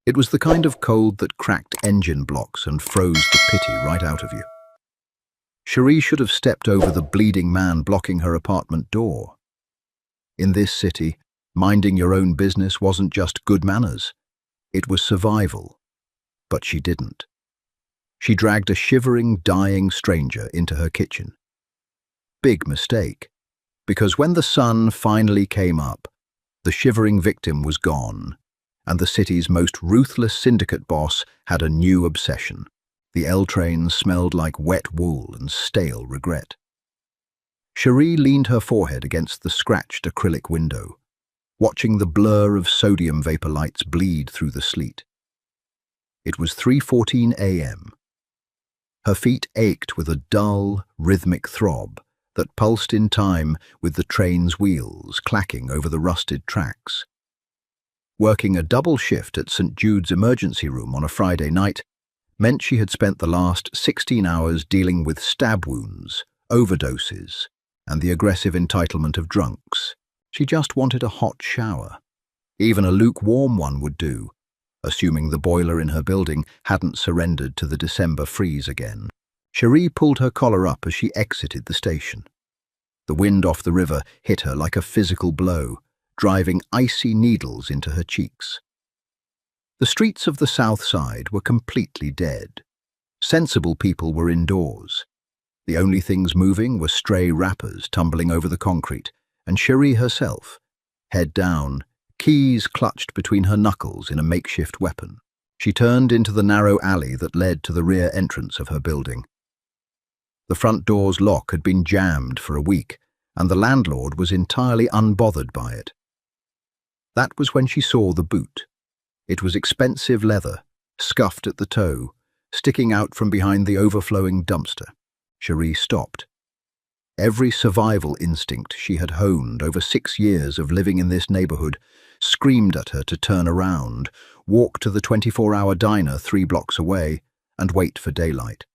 It was the kind of cold that cracked engine blocks and froze the pity right out of you. Cherie should have stepped over the bleeding man blocking her apartment door. In this city, minding your own business wasn't just good manners. It was survival. But she didn't. She dragged a shivering, dying stranger into her kitchen. Big mistake, because when the sun finally came up, the shivering victim was gone, and the city's most ruthless syndicate boss had a new obsession. The L train smelled like wet wool and stale regret. Cherie leaned her forehead against the scratched acrylic window, watching the blur of sodium vapor lights bleed through the sleet. It was 3:14 a.m. Her feet ached with a dull, rhythmic throb that pulsed in time with the train's wheels clacking over the rusted tracks. Working a double shift at St. Jude's emergency room on a Friday night meant she had spent the last 16 hours dealing with stab wounds, overdoses, and the aggressive entitlement of drunks. She just wanted a hot shower. Even a lukewarm one would do, assuming the boiler in her building hadn't surrendered to the December freeze again. Cherie pulled her collar up as she exited the station. The wind off the river hit her like a physical blow, driving icy needles into her cheeks. The streets of the South Side were completely dead. Sensible people were indoors. The only things moving were stray rappers tumbling over the concrete, and Cherie herself, head down, keys clutched between her knuckles in a makeshift weapon. She turned into the narrow alley that led to the rear entrance of her building. The front door's lock had been jammed for a week, and the landlord was entirely unbothered by it. That was when she saw the boot. It was expensive leather, scuffed at the toe, sticking out from behind the overflowing dumpster. Cherie stopped. Every survival instinct she had honed over 6 years of living in this neighborhood screamed at her to turn around, walk to the 24-hour diner 3 blocks away, and wait for daylight.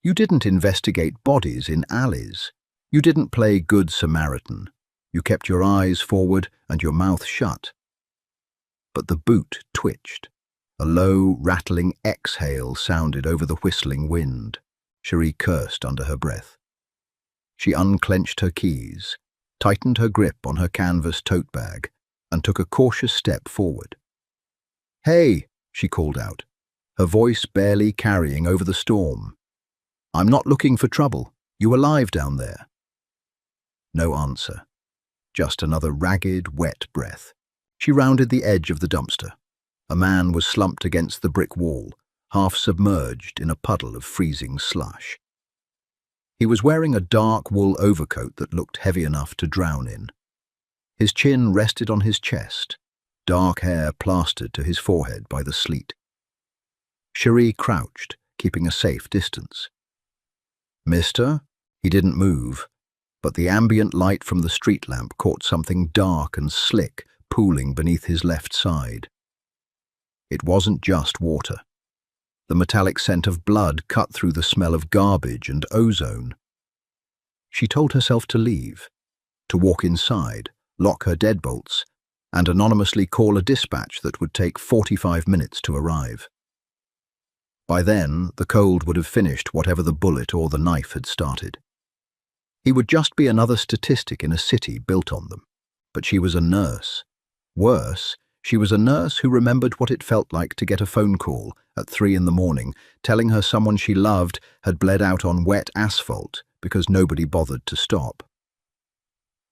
You didn't investigate bodies in alleys. You didn't play Good Samaritan. You kept your eyes forward and your mouth shut. But the boot twitched. A low, rattling exhale sounded over the whistling wind. Cherie cursed under her breath. She unclenched her keys, tightened her grip on her canvas tote bag, and took a cautious step forward. "Hey," she called out, her voice barely carrying over the storm. "I'm not looking for trouble. You alive down there?" No answer. Just another ragged, wet breath. She rounded the edge of the dumpster. A man was slumped against the brick wall, half submerged in a puddle of freezing slush. He was wearing a dark wool overcoat that looked heavy enough to drown in. His chin rested on his chest, dark hair plastered to his forehead by the sleet. Cherie crouched, keeping a safe distance. "Mister?" He didn't move, but the ambient light from the street lamp caught something dark and slick pooling beneath his left side. It wasn't just water. The metallic scent of blood cut through the smell of garbage and ozone. She told herself to leave, to walk inside, lock her deadbolts, and anonymously call a dispatch that would take 45 minutes to arrive. By then, the cold would have finished whatever the bullet or the knife had started. He would just be another statistic in a city built on them. But she was a nurse. Worse, she was a nurse who remembered what it felt like to get a phone call at 3 a.m, telling her someone she loved had bled out on wet asphalt because nobody bothered to stop.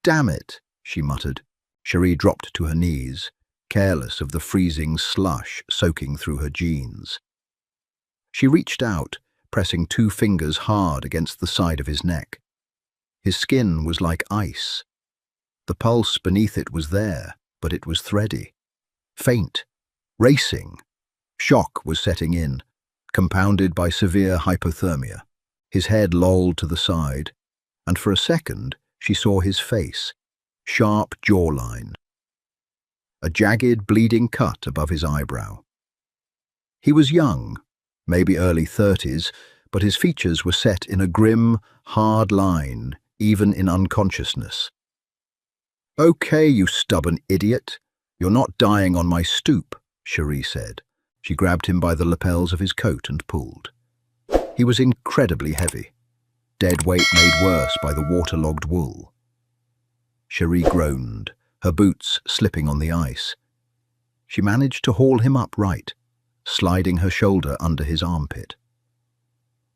"Damn it," she muttered. Cherie dropped to her knees, careless of the freezing slush soaking through her jeans. She reached out, pressing 2 fingers hard against the side of his neck. His skin was like ice. The pulse beneath it was there, but it was thready, faint, racing. Shock was setting in, compounded by severe hypothermia. His head lolled to the side, and for a second she saw his face, sharp jawline, a jagged, bleeding cut above his eyebrow. He was young, maybe early 30s, but his features were set in a grim, hard line, even in unconsciousness. "Okay, you stubborn idiot. You're not dying on my stoop," Cherie said. She grabbed him by the lapels of his coat and pulled. He was incredibly heavy, dead weight made worse by the waterlogged wool. Cherie groaned, her boots slipping on the ice. She managed to haul him upright, sliding her shoulder under his armpit.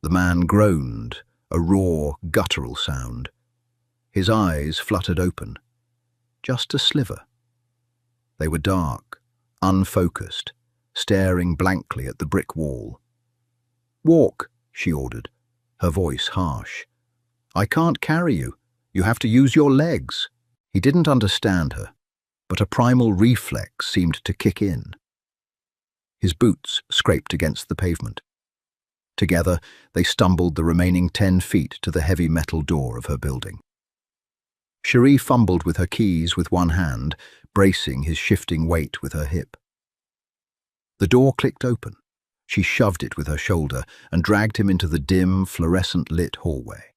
The man groaned, a raw, guttural sound. His eyes fluttered open, just a sliver. They were dark, unfocused, staring blankly at the brick wall. "Walk," she ordered, her voice harsh. "I can't carry you. You have to use your legs." He didn't understand her, but a primal reflex seemed to kick in. His boots scraped against the pavement. Together, they stumbled the remaining 10 feet to the heavy metal door of her building. Cherie fumbled with her keys with one hand, bracing his shifting weight with her hip. The door clicked open. She shoved it with her shoulder and dragged him into the dim, fluorescent-lit hallway.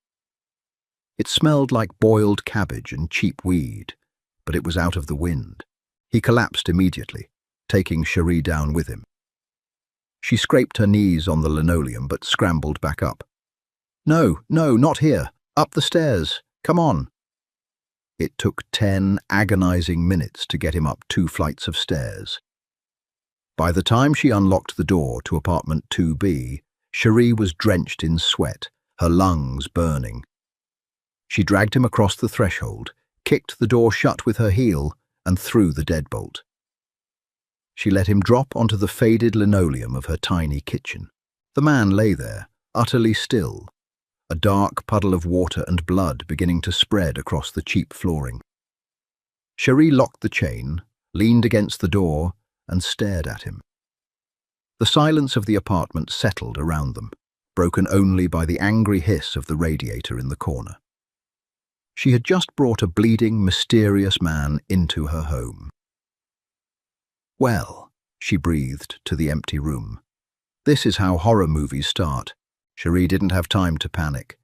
It smelled like boiled cabbage and cheap weed, but it was out of the wind. He collapsed immediately, taking Cherie down with him. She scraped her knees on the linoleum but scrambled back up. "No, no, not here. Up the stairs. Come on." It took 10 agonizing minutes to get him up 2 flights of stairs. By the time she unlocked the door to apartment 2B, Cherie was drenched in sweat, her lungs burning. She dragged him across the threshold, kicked the door shut with her heel, and threw the deadbolt. She let him drop onto the faded linoleum of her tiny kitchen. The man lay there, utterly still, a dark puddle of water and blood beginning to spread across the cheap flooring. Cherie locked the chain, leaned against the door, and stared at him. The silence of the apartment settled around them, broken only by the angry hiss of the radiator in the corner. She had just brought a bleeding, mysterious man into her home. "Well," she breathed to the empty room. "This is how horror movies start." Cherie didn't have time to panic.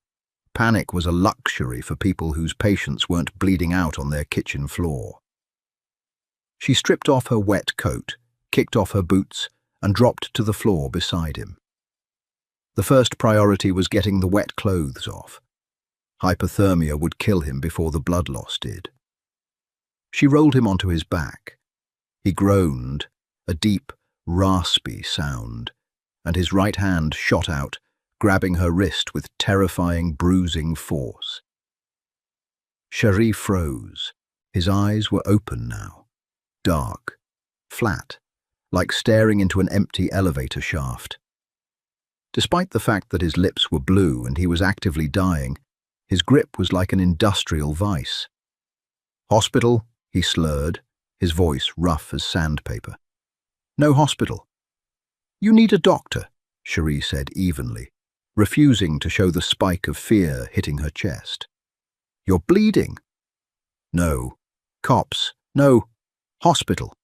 Panic was a luxury for people whose patients weren't bleeding out on their kitchen floor. She stripped off her wet coat, kicked off her boots, and dropped to the floor beside him. The first priority was getting the wet clothes off. Hypothermia would kill him before the blood loss did. She rolled him onto his back. He groaned, a deep, raspy sound, and his right hand shot out, grabbing her wrist with terrifying, bruising force. Cherie froze. His eyes were open now, dark, flat, like staring into an empty elevator shaft. Despite the fact that his lips were blue and he was actively dying, his grip was like an industrial vice. "Hospital," he slurred, his voice rough as sandpaper. "No hospital." "You need a doctor," Cherie said evenly, refusing to show the spike of fear hitting her chest. "You're bleeding." "No. Cops. No. Hospital."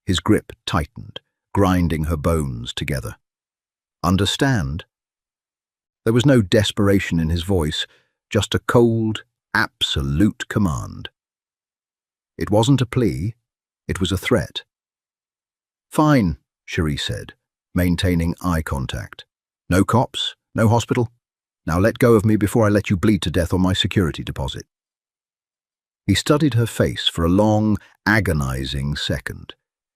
His grip tightened, grinding her bones together. "Understand?" There was no desperation in his voice, just a cold, absolute command. It wasn't a plea, it was a threat. "Fine," Cherie said, maintaining eye contact. "No cops, no hospital. Now let go of me before I let you bleed to death on my security deposit." He studied her face for a long, agonizing second,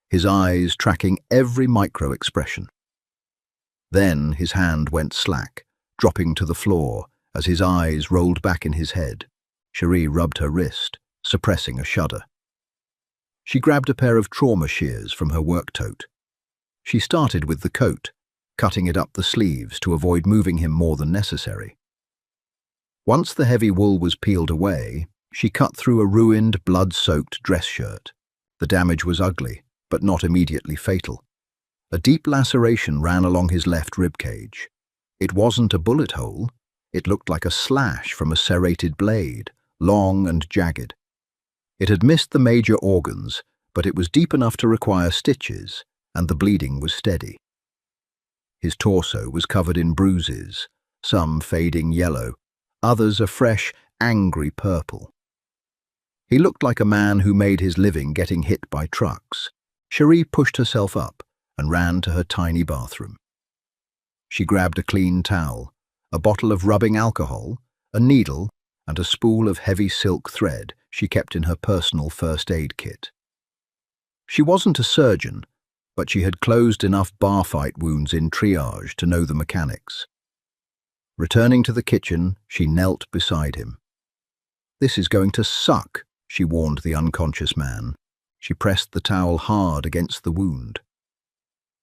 his eyes tracking every micro-expression. Then his hand went slack, dropping to the floor as his eyes rolled back in his head. Cherie rubbed her wrist, suppressing a shudder. She grabbed a pair of trauma shears from her work tote. She started with the coat, cutting it up the sleeves to avoid moving him more than necessary. Once the heavy wool was peeled away, she cut through a ruined, blood-soaked dress shirt. The damage was ugly, but not immediately fatal. A deep laceration ran along his left rib cage. It wasn't a bullet hole. It looked like a slash from a serrated blade, long and jagged. It had missed the major organs, but it was deep enough to require stitches, and the bleeding was steady. His torso was covered in bruises, some fading yellow, others a fresh, angry purple. He looked like a man who made his living getting hit by trucks, Cherie pushed herself up and ran to her tiny bathroom. She grabbed a clean towel, a bottle of rubbing alcohol, a needle, and a spool of heavy silk thread she kept in her personal first aid kit. She wasn't a surgeon, but she had closed enough bar fight wounds in triage to know the mechanics. Returning to the kitchen, she knelt beside him. "This is going to suck," she warned the unconscious man. She pressed the towel hard against the wound.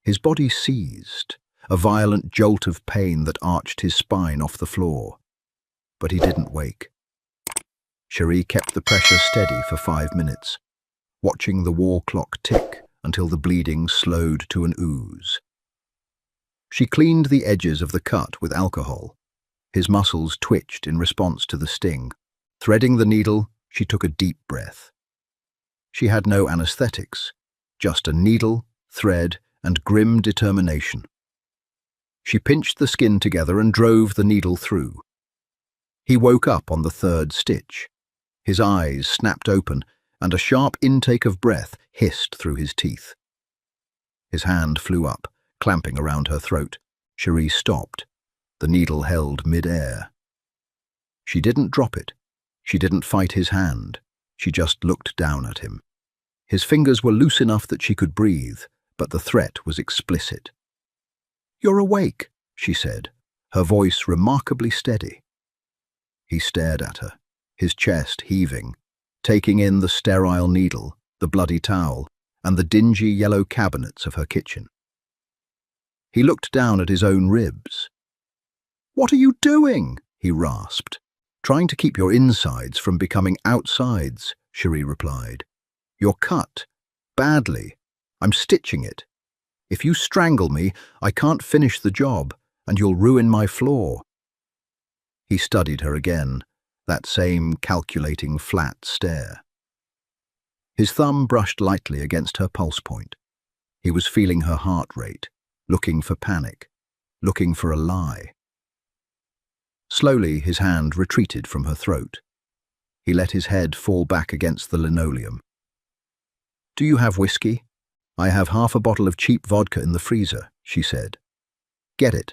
His body seized, a violent jolt of pain that arched his spine off the floor. But he didn't wake. Cherie kept the pressure steady for 5 minutes, watching the wall clock tick until the bleeding slowed to an ooze. She cleaned the edges of the cut with alcohol. His muscles twitched in response to the sting. Threading the needle, she took a deep breath. She had no anesthetics, just a needle, thread, and grim determination. She pinched the skin together and drove the needle through. He woke up on the 3rd stitch. His eyes snapped open, and a sharp intake of breath hissed through his teeth. His hand flew up, clamping around her throat. Cherie stopped. The needle held mid-air. She didn't drop it. She didn't fight his hand. She just looked down at him. His fingers were loose enough that she could breathe, but the threat was explicit. "You're awake," she said, her voice remarkably steady. He stared at her, his chest heaving, taking in the sterile needle, the bloody towel, and the dingy yellow cabinets of her kitchen. He looked down at his own ribs. "What are you doing?" he rasped. "Trying to keep your insides from becoming outsides," Cherie replied. "You're cut. Badly. I'm stitching it. If you strangle me, I can't finish the job, and you'll ruin my floor." He studied her again, that same calculating flat stare. His thumb brushed lightly against her pulse point. He was feeling her heart rate, looking for panic, looking for a lie. Slowly, his hand retreated from her throat. He let his head fall back against the linoleum. "Do you have whiskey? I have half a bottle of cheap vodka in the freezer," she said. "Get it."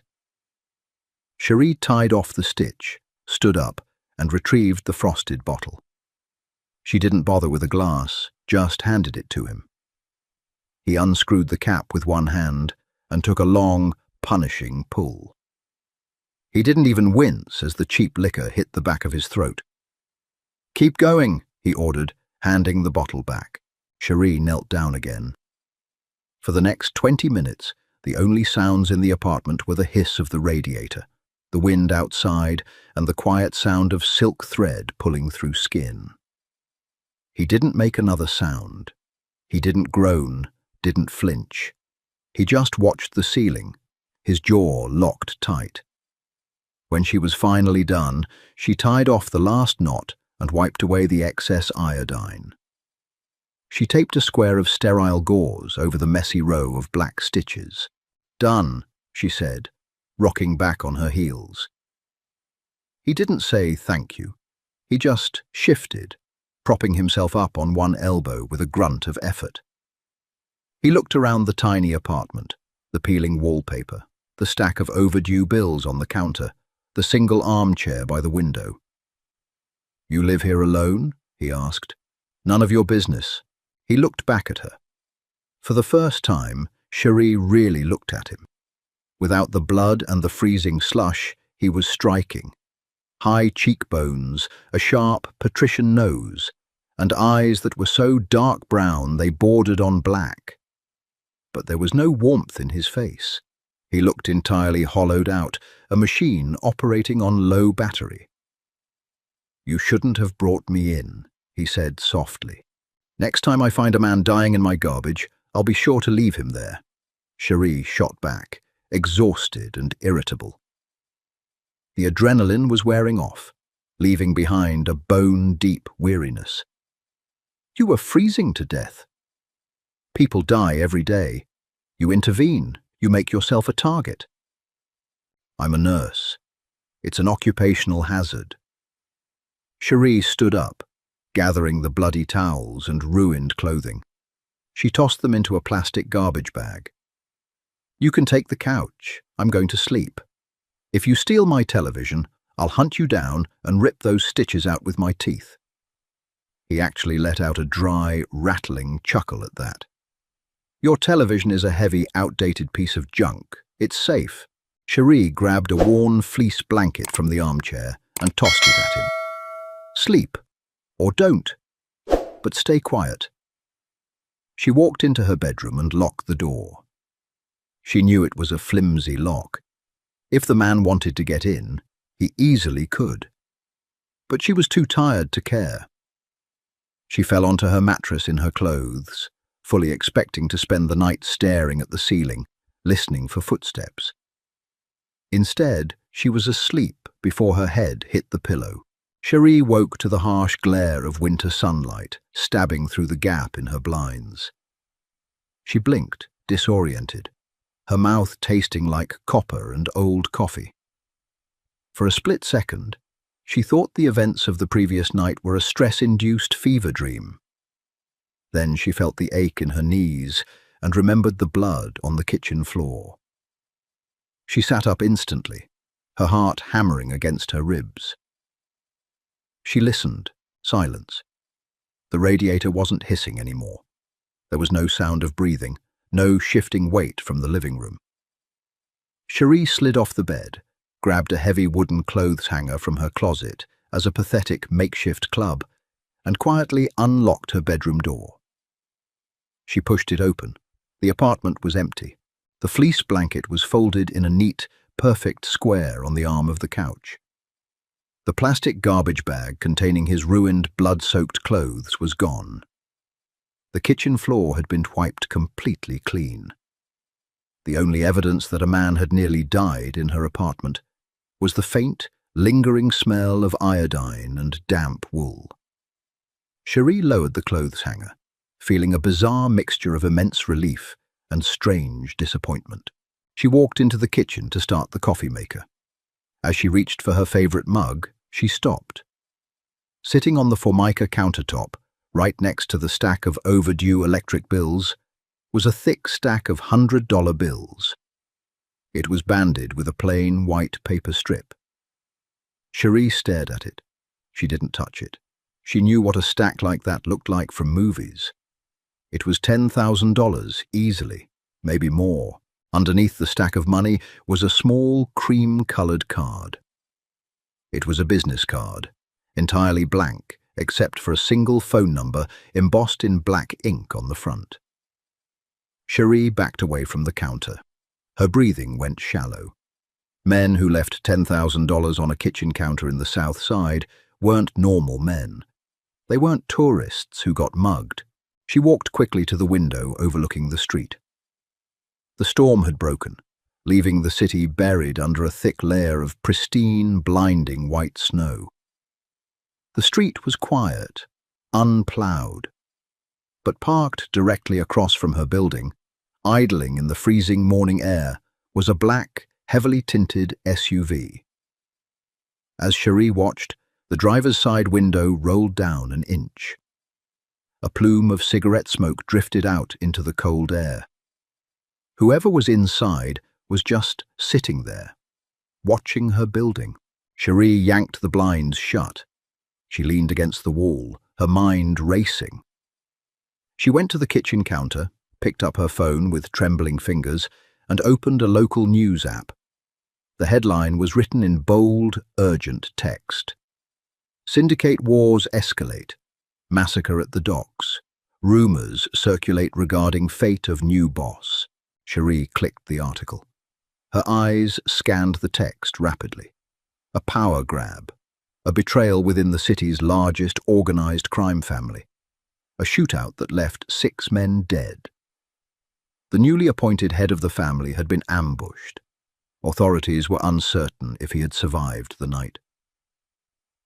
Cherie tied off the stitch, stood up, and retrieved the frosted bottle. She didn't bother with a glass, just handed it to him. He unscrewed the cap with one hand and took a long, punishing pull. He didn't even wince as the cheap liquor hit the back of his throat. "Keep going," he ordered, handing the bottle back. Cherie knelt down again. For the next 20 minutes, the only sounds in the apartment were the hiss of the radiator, the wind outside, and the quiet sound of silk thread pulling through skin. He didn't make another sound. He didn't groan, didn't flinch. He just watched the ceiling, his jaw locked tight. When she was finally done, she tied off the last knot and wiped away the excess iodine. She taped a square of sterile gauze over the messy row of black stitches. "Done," she said, rocking back on her heels. He didn't say thank you. He just shifted, propping himself up on one elbow with a grunt of effort. He looked around the tiny apartment, the peeling wallpaper, the stack of overdue bills on the counter, the single armchair by the window. "You live here alone?" he asked. "None of your business." He looked back at her. For the first time, Cherie really looked at him. Without the blood and the freezing slush, he was striking. High cheekbones, a sharp, patrician nose, and eyes that were so dark brown they bordered on black. But there was no warmth in his face. He looked entirely hollowed out, a machine operating on low battery. "You shouldn't have brought me in," he said softly. "Next time I find a man dying in my garbage, I'll be sure to leave him there." Cherie shot back, exhausted and irritable. The adrenaline was wearing off, leaving behind a bone-deep weariness. "You were freezing to death. People die every day. You intervene. You make yourself a target." "I'm a nurse. It's an occupational hazard." Cherie stood up, gathering the bloody towels and ruined clothing. She tossed them into a plastic garbage bag. "You can take the couch. I'm going to sleep. If you steal my television, I'll hunt you down and rip those stitches out with my teeth." He actually let out a dry, rattling chuckle at that. "Your television is a heavy, outdated piece of junk. It's safe." Cherie grabbed a worn fleece blanket from the armchair and tossed it at him. "Sleep. Or don't. But stay quiet." She walked into her bedroom and locked the door. She knew it was a flimsy lock. If the man wanted to get in, he easily could. But she was too tired to care. She fell onto her mattress in her clothes, fully expecting to spend the night staring at the ceiling, listening for footsteps. Instead, she was asleep before her head hit the pillow. Cherie woke to the harsh glare of winter sunlight, stabbing through the gap in her blinds. She blinked, disoriented, her mouth tasting like copper and old coffee. For a split second, she thought the events of the previous night were a stress-induced fever dream. Then she felt the ache in her knees and remembered the blood on the kitchen floor. She sat up instantly, her heart hammering against her ribs. She listened. Silence. The radiator wasn't hissing anymore. There was no sound of breathing, no shifting weight from the living room. Cherie slid off the bed, grabbed a heavy wooden clothes hanger from her closet as a pathetic makeshift club, and quietly unlocked her bedroom door. She pushed it open. The apartment was empty. The fleece blanket was folded in a neat, perfect square on the arm of the couch. The plastic garbage bag containing his ruined, blood-soaked clothes was gone. The kitchen floor had been wiped completely clean. The only evidence that a man had nearly died in her apartment was the faint, lingering smell of iodine and damp wool. Cherie lowered the clothes hanger, feeling a bizarre mixture of immense relief and strange disappointment. She walked into the kitchen to start the coffee maker. As she reached for her favorite mug, she stopped. Sitting on the Formica countertop, right next to the stack of overdue electric bills, was a thick stack of $100 bills. It was banded with a plain white paper strip. Cherie stared at it. She didn't touch it. She knew what a stack like that looked like from movies. It was $10,000, easily, maybe more. Underneath the stack of money was a small, cream-colored card. It was a business card, entirely blank, except for a single phone number embossed in black ink on the front. Cherie backed away from the counter. Her breathing went shallow. Men who left $10,000 on a kitchen counter in the South Side weren't normal men. They weren't tourists who got mugged. She walked quickly to the window overlooking the street. The storm had broken, leaving the city buried under a thick layer of pristine, blinding white snow. The street was quiet, unplowed. But parked directly across from her building, idling in the freezing morning air, was a black, heavily tinted SUV. As Cherie watched, the driver's side window rolled down an inch. A plume of cigarette smoke drifted out into the cold air. Whoever was inside was just sitting there, watching her building. Cherie yanked the blinds shut. She leaned against the wall, her mind racing. She went to the kitchen counter, picked up her phone with trembling fingers, and opened a local news app. The headline was written in bold, urgent text. "Syndicate wars escalate. Massacre at the docks. Rumors circulate regarding fate of new boss." Cherie clicked the article. Her eyes scanned the text rapidly. A power grab. A betrayal within the city's largest organized crime family. A shootout that left 6 men dead. The newly appointed head of the family had been ambushed. Authorities were uncertain if he had survived the night.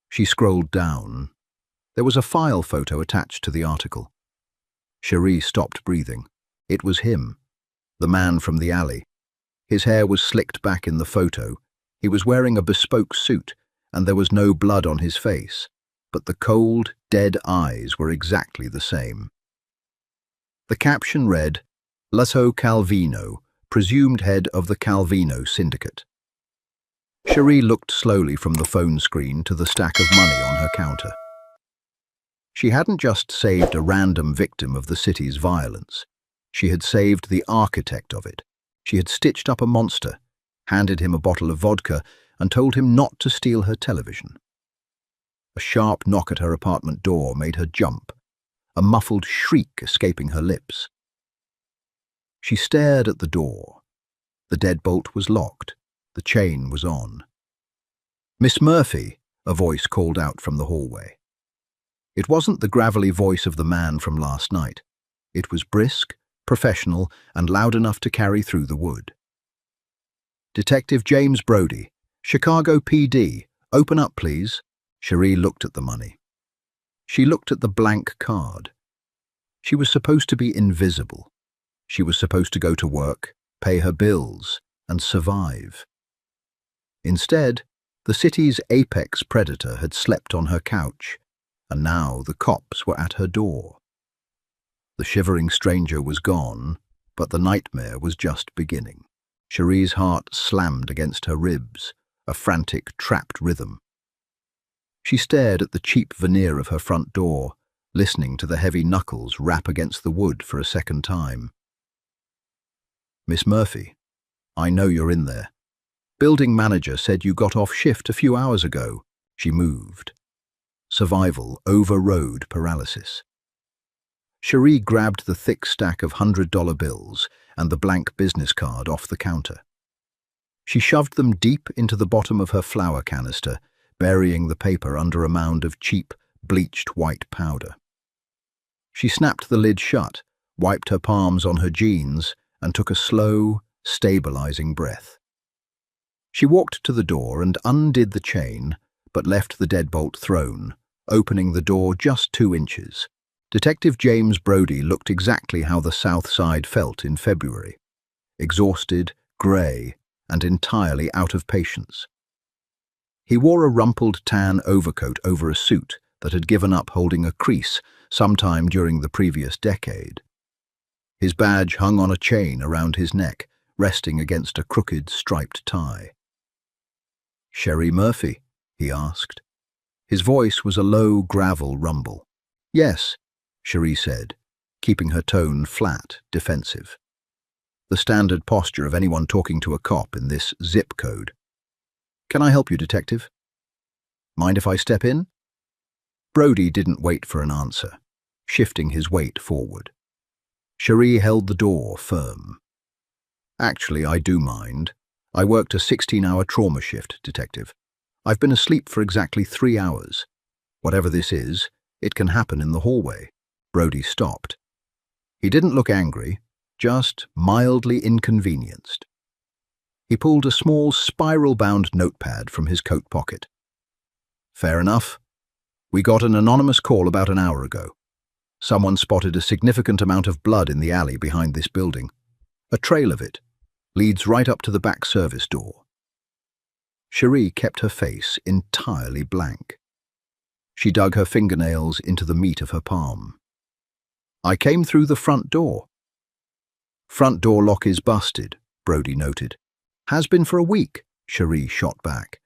She scrolled down. There was a file photo attached to the article. Cherie stopped breathing. It was him, the man from the alley. His hair was slicked back in the photo. He was wearing a bespoke suit, and there was no blood on his face, but the cold, dead eyes were exactly the same. The caption read, Lasso Calvino, presumed head of the Calvino syndicate. Cherie looked slowly from the phone screen to the stack of money on her counter. She hadn't just saved a random victim of the city's violence. She had saved the architect of it. She had stitched up a monster, handed him a bottle of vodka, and told him not to steal her television. A sharp knock at her apartment door made her jump, a muffled shriek escaping her lips. She stared at the door. The deadbolt was locked. The chain was on. "Miss Murphy," a voice called out from the hallway. It wasn't the gravelly voice of the man from last night. It was brisk, professional, and loud enough to carry through the wood. "Detective James Brody, Chicago PD, open up, please." Cherie looked at the money. She looked at the blank card. She was supposed to be invisible. She was supposed to go to work, pay her bills, and survive. Instead, the city's apex predator had slept on her couch, and now the cops were at her door. The shivering stranger was gone, but the nightmare was just beginning. Cherie's heart slammed against her ribs, a frantic, trapped rhythm. She stared at the cheap veneer of her front door, listening to the heavy knuckles rap against the wood for a second time. "Miss Murphy, I know you're in there. Building manager said you got off shift a few hours ago." She moved. Survival overrode paralysis. Cherie grabbed the thick stack of $100 bills and the blank business card off the counter. She shoved them deep into the bottom of her flour canister, burying the paper under a mound of cheap, bleached white powder. She snapped the lid shut, wiped her palms on her jeans, and took a slow, stabilizing breath. She walked to the door and undid the chain, but left the deadbolt thrown, opening the door just 2 inches. Detective James Brody looked exactly how the South Side felt in February. Exhausted, grey, and entirely out of patience. He wore a rumpled tan overcoat over a suit that had given up holding a crease sometime during the previous decade. His badge hung on a chain around his neck, resting against a crooked, striped tie. "Cherie Murphy?" he asked. His voice was a low gravel rumble. "Yes," Cherie said, keeping her tone flat, defensive. The standard posture of anyone talking to a cop in this zip code. "Can I help you, detective?" "Mind if I step in?" Brody didn't wait for an answer, shifting his weight forward. Cherie held the door firm. "Actually, I do mind. I worked a 16-hour trauma shift, detective. I've been asleep for exactly 3 hours. Whatever this is, it can happen in the hallway." Brody stopped. He didn't look angry, just mildly inconvenienced. He pulled a small spiral-bound notepad from his coat pocket. "Fair enough. We got an anonymous call about an hour ago. Someone spotted a significant amount of blood in the alley behind this building. A trail of it leads right up to the back service door." Cherie kept her face entirely blank. She dug her fingernails into the meat of her palm. "I came through the front door." "Front door lock is busted," Brody noted. "Has been for a week," Cherie shot back.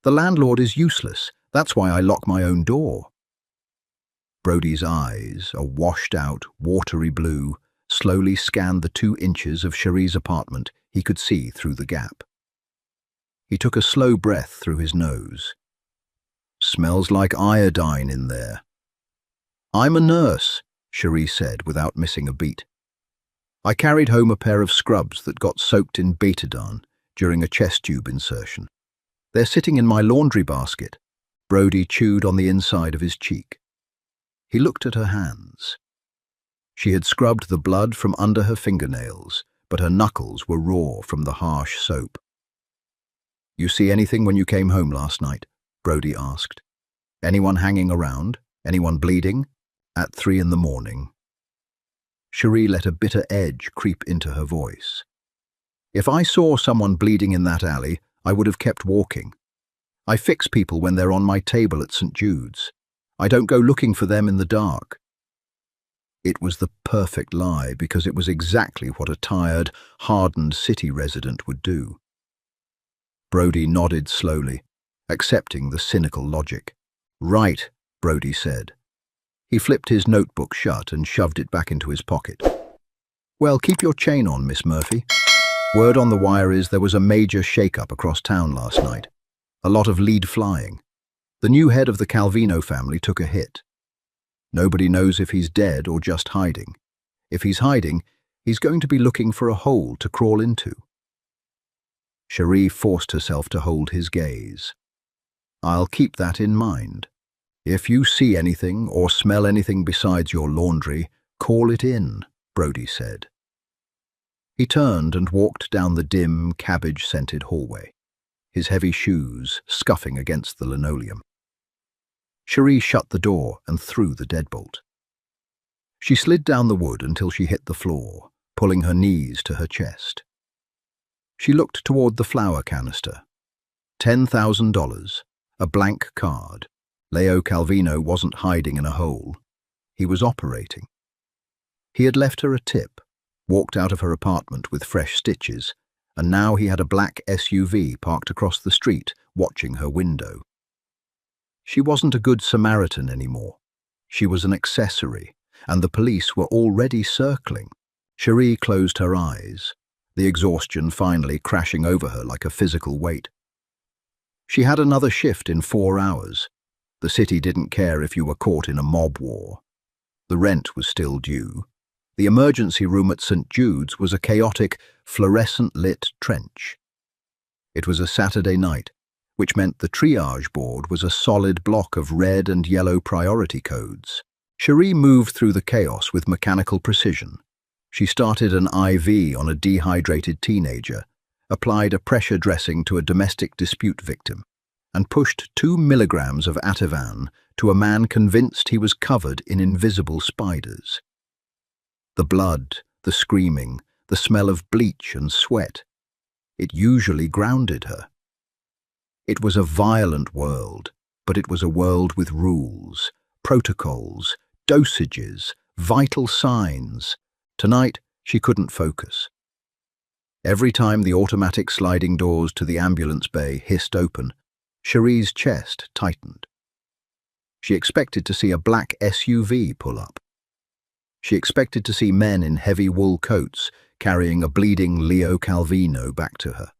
"The landlord is useless. That's why I lock my own door." Brody's eyes, a washed-out, watery blue, slowly scanned the 2 inches of Cherie's apartment he could see through the gap. He took a slow breath through his nose. "Smells like iodine in there." "I'm a nurse," Cherie said without missing a beat. "I carried home a pair of scrubs that got soaked in betadine during a chest tube insertion. They're sitting in my laundry basket." Brody chewed on the inside of his cheek. He looked at her hands. She had scrubbed the blood from under her fingernails, but her knuckles were raw from the harsh soap. "You see anything when you came home last night?" Brody asked. "Anyone hanging around? Anyone bleeding? At 3 in the morning?" Cherie let a bitter edge creep into her voice. "If I saw someone bleeding in that alley, I would have kept walking. I fix people when they're on my table at St. Jude's. I don't go looking for them in the dark." It was the perfect lie because it was exactly what a tired, hardened city resident would do. Brody nodded slowly, accepting the cynical logic. "Right," Brody said. He flipped his notebook shut and shoved it back into his pocket. "Well, keep your chain on, Miss Murphy. Word on the wire is there was a major shake-up across town last night. A lot of lead flying. The new head of the Calvino family took a hit. Nobody knows if he's dead or just hiding. If he's hiding, he's going to be looking for a hole to crawl into." Cherie forced herself to hold his gaze. "I'll keep that in mind. If you see anything or smell anything besides your laundry, call it in," Brody said. He turned and walked down the dim, cabbage-scented hallway, his heavy shoes scuffing against the linoleum. Cherie shut the door and threw the deadbolt. She slid down the wood until she hit the floor, pulling her knees to her chest. She looked toward the flour canister. $10,000, a blank card. Leo Calvino wasn't hiding in a hole. He was operating. He had left her a tip, walked out of her apartment with fresh stitches, and now he had a black SUV parked across the street, watching her window. She wasn't a good Samaritan anymore. She was an accessory, and the police were already circling. Cherie closed her eyes, the exhaustion finally crashing over her like a physical weight. She had another shift in 4 hours. The city didn't care if you were caught in a mob war. The rent was still due. The emergency room at St. Jude's was a chaotic, fluorescent-lit trench. It was a Saturday night, which meant the triage board was a solid block of red and yellow priority codes. Cherie moved through the chaos with mechanical precision. She started an IV on a dehydrated teenager, applied a pressure dressing to a domestic dispute victim, and pushed 2 milligrams of Ativan to a man convinced he was covered in invisible spiders. The blood, the screaming, the smell of bleach and sweat. It usually grounded her. It was a violent world, but it was a world with rules, protocols, dosages, vital signs. Tonight, she couldn't focus. Every time the automatic sliding doors to the ambulance bay hissed open, Cherie's chest tightened. She expected to see a black SUV pull up. She expected to see men in heavy wool coats carrying a bleeding Leo Calvino back to her.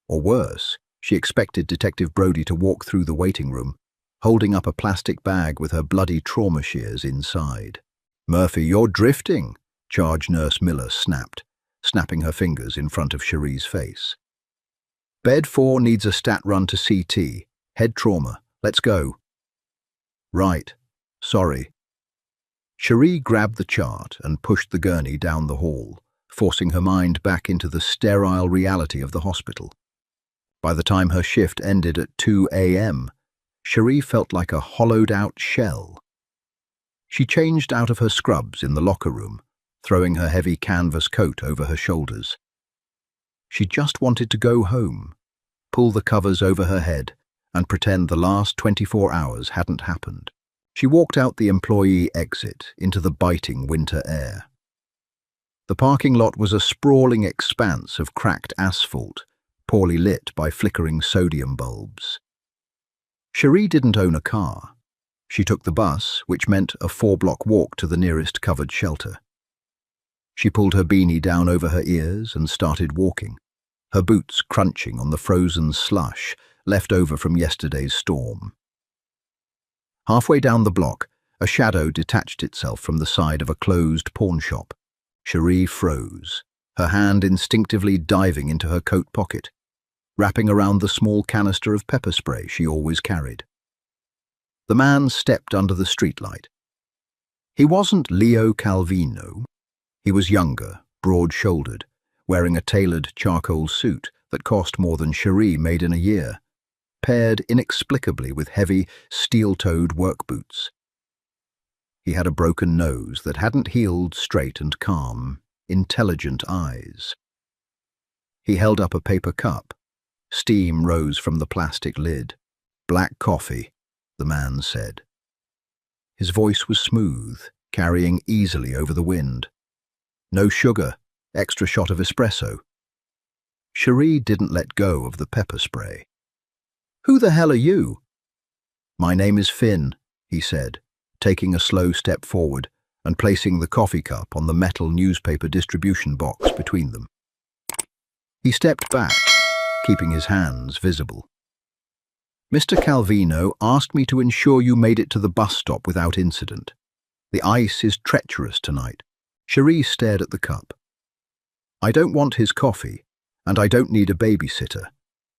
Or worse, she expected Detective Brody to walk through the waiting room, holding up a plastic bag with her bloody trauma shears inside. "Murphy, you're drifting," Charge Nurse Miller snapped, snapping her fingers in front of Cherie's face. "Bed 4 needs a stat run to CT. Head trauma. Let's go." "Right. Sorry." Cherie grabbed the chart and pushed the gurney down the hall, forcing her mind back into the sterile reality of the hospital. By the time her shift ended at 2 a.m., Cherie felt like a hollowed-out shell. She changed out of her scrubs in the locker room, throwing her heavy canvas coat over her shoulders. She just wanted to go home, pull the covers over her head, and pretend the last 24 hours hadn't happened. She walked out the employee exit into the biting winter air. The parking lot was a sprawling expanse of cracked asphalt, poorly lit by flickering sodium bulbs. Cherie didn't own a car. She took the bus, which meant a 4-block walk to the nearest covered shelter. She pulled her beanie down over her ears and started walking, her boots crunching on the frozen slush left over from yesterday's storm. Halfway down the block, a shadow detached itself from the side of a closed pawn shop. Cherie froze, her hand instinctively diving into her coat pocket, wrapping around the small canister of pepper spray she always carried. The man stepped under the streetlight. He wasn't Leo Calvino. He was younger, broad-shouldered, wearing a tailored charcoal suit that cost more than Cherie made in a year, paired inexplicably with heavy, steel-toed work boots. He had a broken nose that hadn't healed straight and calm, intelligent eyes. He held up a paper cup. Steam rose from the plastic lid. "Black coffee," the man said. His voice was smooth, carrying easily over the wind. No sugar, extra shot of espresso. Cherie didn't let go of the pepper spray. "Who the hell are you?" "My name is Finn," he said, taking a slow step forward and placing the coffee cup on the metal newspaper distribution box between them. He stepped back, keeping his hands visible. "Mr. Calvino asked me to ensure you made it to the bus stop without incident. The ice is treacherous tonight." Cherie stared at the cup. "I don't want his coffee, and I don't need a babysitter.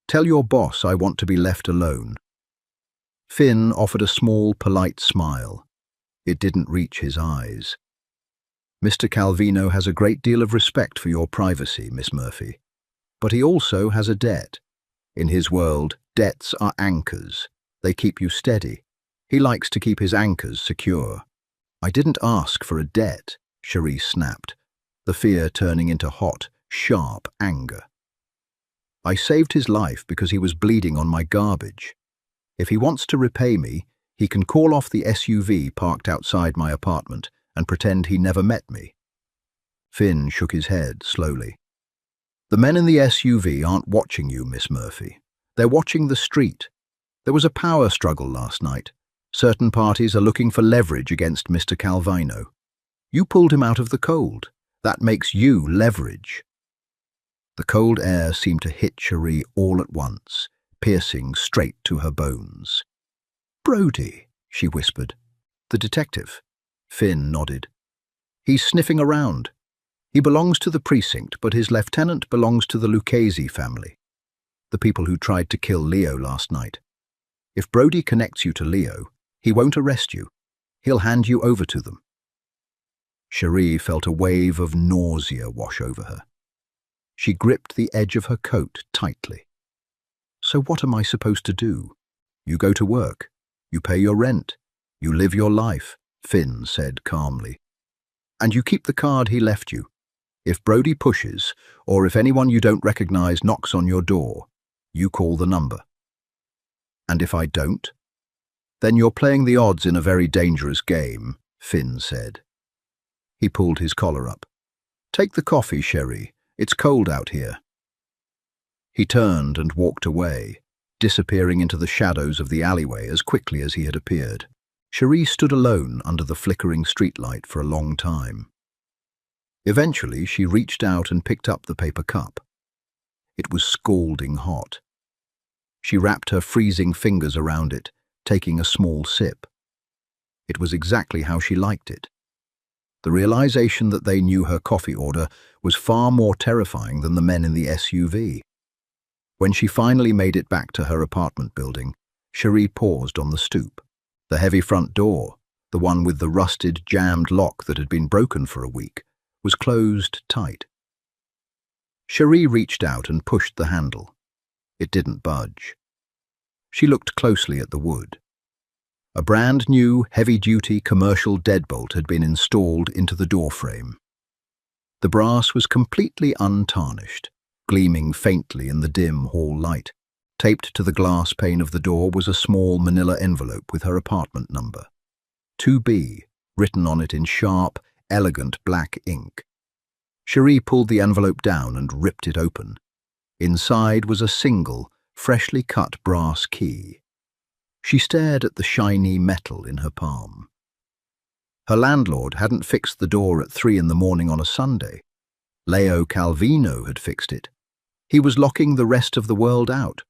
Tell your boss I want to be left alone." Finn offered a small, polite smile. It didn't reach his eyes. "Mr. Calvino has a great deal of respect for your privacy, Miss Murphy. But he also has a debt. In his world, debts are anchors. They keep you steady. He likes to keep his anchors secure." "I didn't ask for a debt," Cherie snapped, the fear turning into hot, sharp anger. "I saved his life because he was bleeding on my garbage. If he wants to repay me, he can call off the SUV parked outside my apartment and pretend he never met me." Finn shook his head slowly. "The men in the SUV aren't watching you, Miss Murphy. They're watching the street. There was a power struggle last night. Certain parties are looking for leverage against Mr. Calvino. You pulled him out of the cold. That makes you leverage." The cold air seemed to hit Cherie all at once, piercing straight to her bones. "Brody," she whispered. "The detective." Finn nodded. "He's sniffing around. He belongs to the precinct, but his lieutenant belongs to the Lucchese family, the people who tried to kill Leo last night. If Brody connects you to Leo, he won't arrest you. He'll hand you over to them." Cherie felt a wave of nausea wash over her. She gripped the edge of her coat tightly. "So what am I supposed to do?" "You go to work. You pay your rent. You live your life," Finn said calmly. "And you keep the card he left you. If Brody pushes, or if anyone you don't recognize knocks on your door, you call the number." "And if I don't?" "Then you're playing the odds in a very dangerous game," Finn said. He pulled his collar up. "Take the coffee, Cherie. It's cold out here." He turned and walked away, disappearing into the shadows of the alleyway as quickly as he had appeared. Cherie stood alone under the flickering streetlight for a long time. Eventually, she reached out and picked up the paper cup. It was scalding hot. She wrapped her freezing fingers around it, taking a small sip. It was exactly how she liked it. The realization that they knew her coffee order was far more terrifying than the men in the SUV. When she finally made it back to her apartment building, Cherie paused on the stoop. The heavy front door, the one with the rusted, jammed lock that had been broken for a week, was closed tight. Cherie reached out and pushed the handle. It didn't budge. She looked closely at the wood. A brand-new, heavy-duty commercial deadbolt had been installed into the doorframe. The brass was completely untarnished, gleaming faintly in the dim hall light. Taped to the glass pane of the door was a small manila envelope with her apartment number. 2B, written on it in sharp, elegant black ink. Cherie pulled the envelope down and ripped it open. Inside was a single, freshly cut brass key. She stared at the shiny metal in her palm. Her landlord hadn't fixed the door at 3 in the morning on a Sunday. Leo Calvino had fixed it. He was locking the rest of the world out.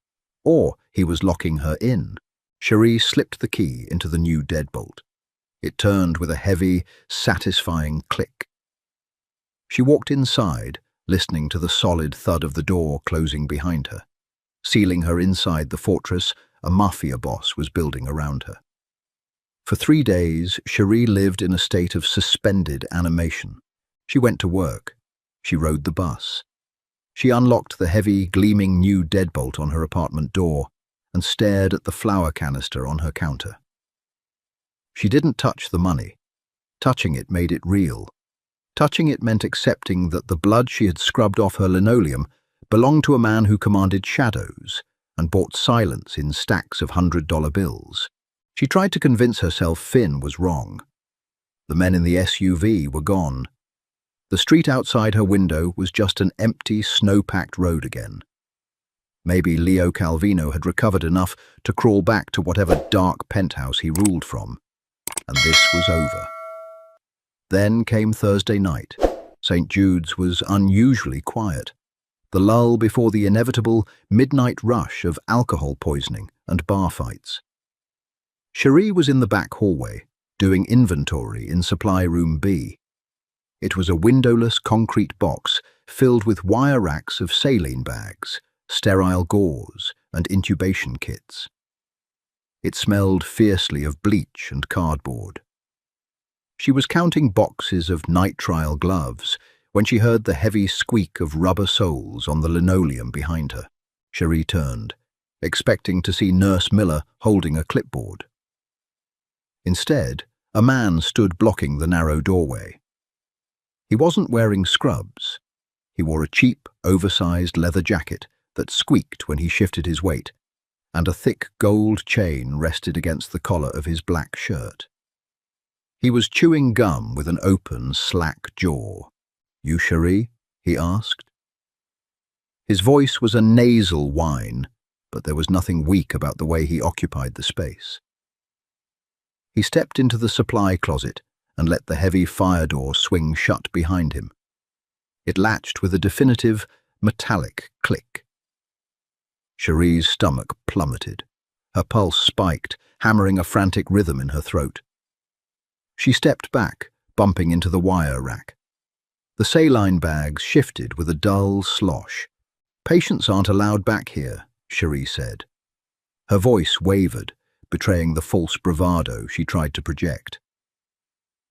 Or he was locking her in. Cherie slipped the key into the new deadbolt. It turned with a heavy, satisfying click. She walked inside, listening to the solid thud of the door closing behind her. Sealing her inside the fortress, a Mafia boss was building around her. For 3 days, Cherie lived in a state of suspended animation. She went to work. She rode the bus. She unlocked the heavy, gleaming new deadbolt on her apartment door and stared at the flour canister on her counter. She didn't touch the money. Touching it made it real. Touching it meant accepting that the blood she had scrubbed off her linoleum belonged to a man who commanded shadows and bought silence in stacks of $100 bills. She tried to convince herself Finn was wrong. The men in the SUV were gone. The street outside her window was just an empty, snow-packed road again. Maybe Leo Calvino had recovered enough to crawl back to whatever dark penthouse he ruled from, and this was over. Then came Thursday night. St. Jude's was unusually quiet, the lull before the inevitable midnight rush of alcohol poisoning and bar fights. Cherie was in the back hallway, doing inventory in supply room B. It was a windowless concrete box filled with wire racks of saline bags, sterile gauze, and intubation kits. It smelled fiercely of bleach and cardboard. She was counting boxes of nitrile gloves when she heard the heavy squeak of rubber soles on the linoleum behind her. Cherie turned, expecting to see Nurse Miller holding a clipboard. Instead, a man stood blocking the narrow doorway. He wasn't wearing scrubs. He wore a cheap, oversized leather jacket that squeaked when he shifted his weight, and a thick gold chain rested against the collar of his black shirt. He was chewing gum with an open, slack jaw. "You Cherie?" he asked. His voice was a nasal whine, but there was nothing weak about the way he occupied the space. He stepped into the supply closet and let the heavy fire door swing shut behind him. It latched with a definitive, metallic click. Cherie's stomach plummeted. Her pulse spiked, hammering a frantic rhythm in her throat. She stepped back, bumping into the wire rack. The saline bags shifted with a dull slosh. "Patients aren't allowed back here," Cherie said. Her voice wavered, betraying the false bravado she tried to project.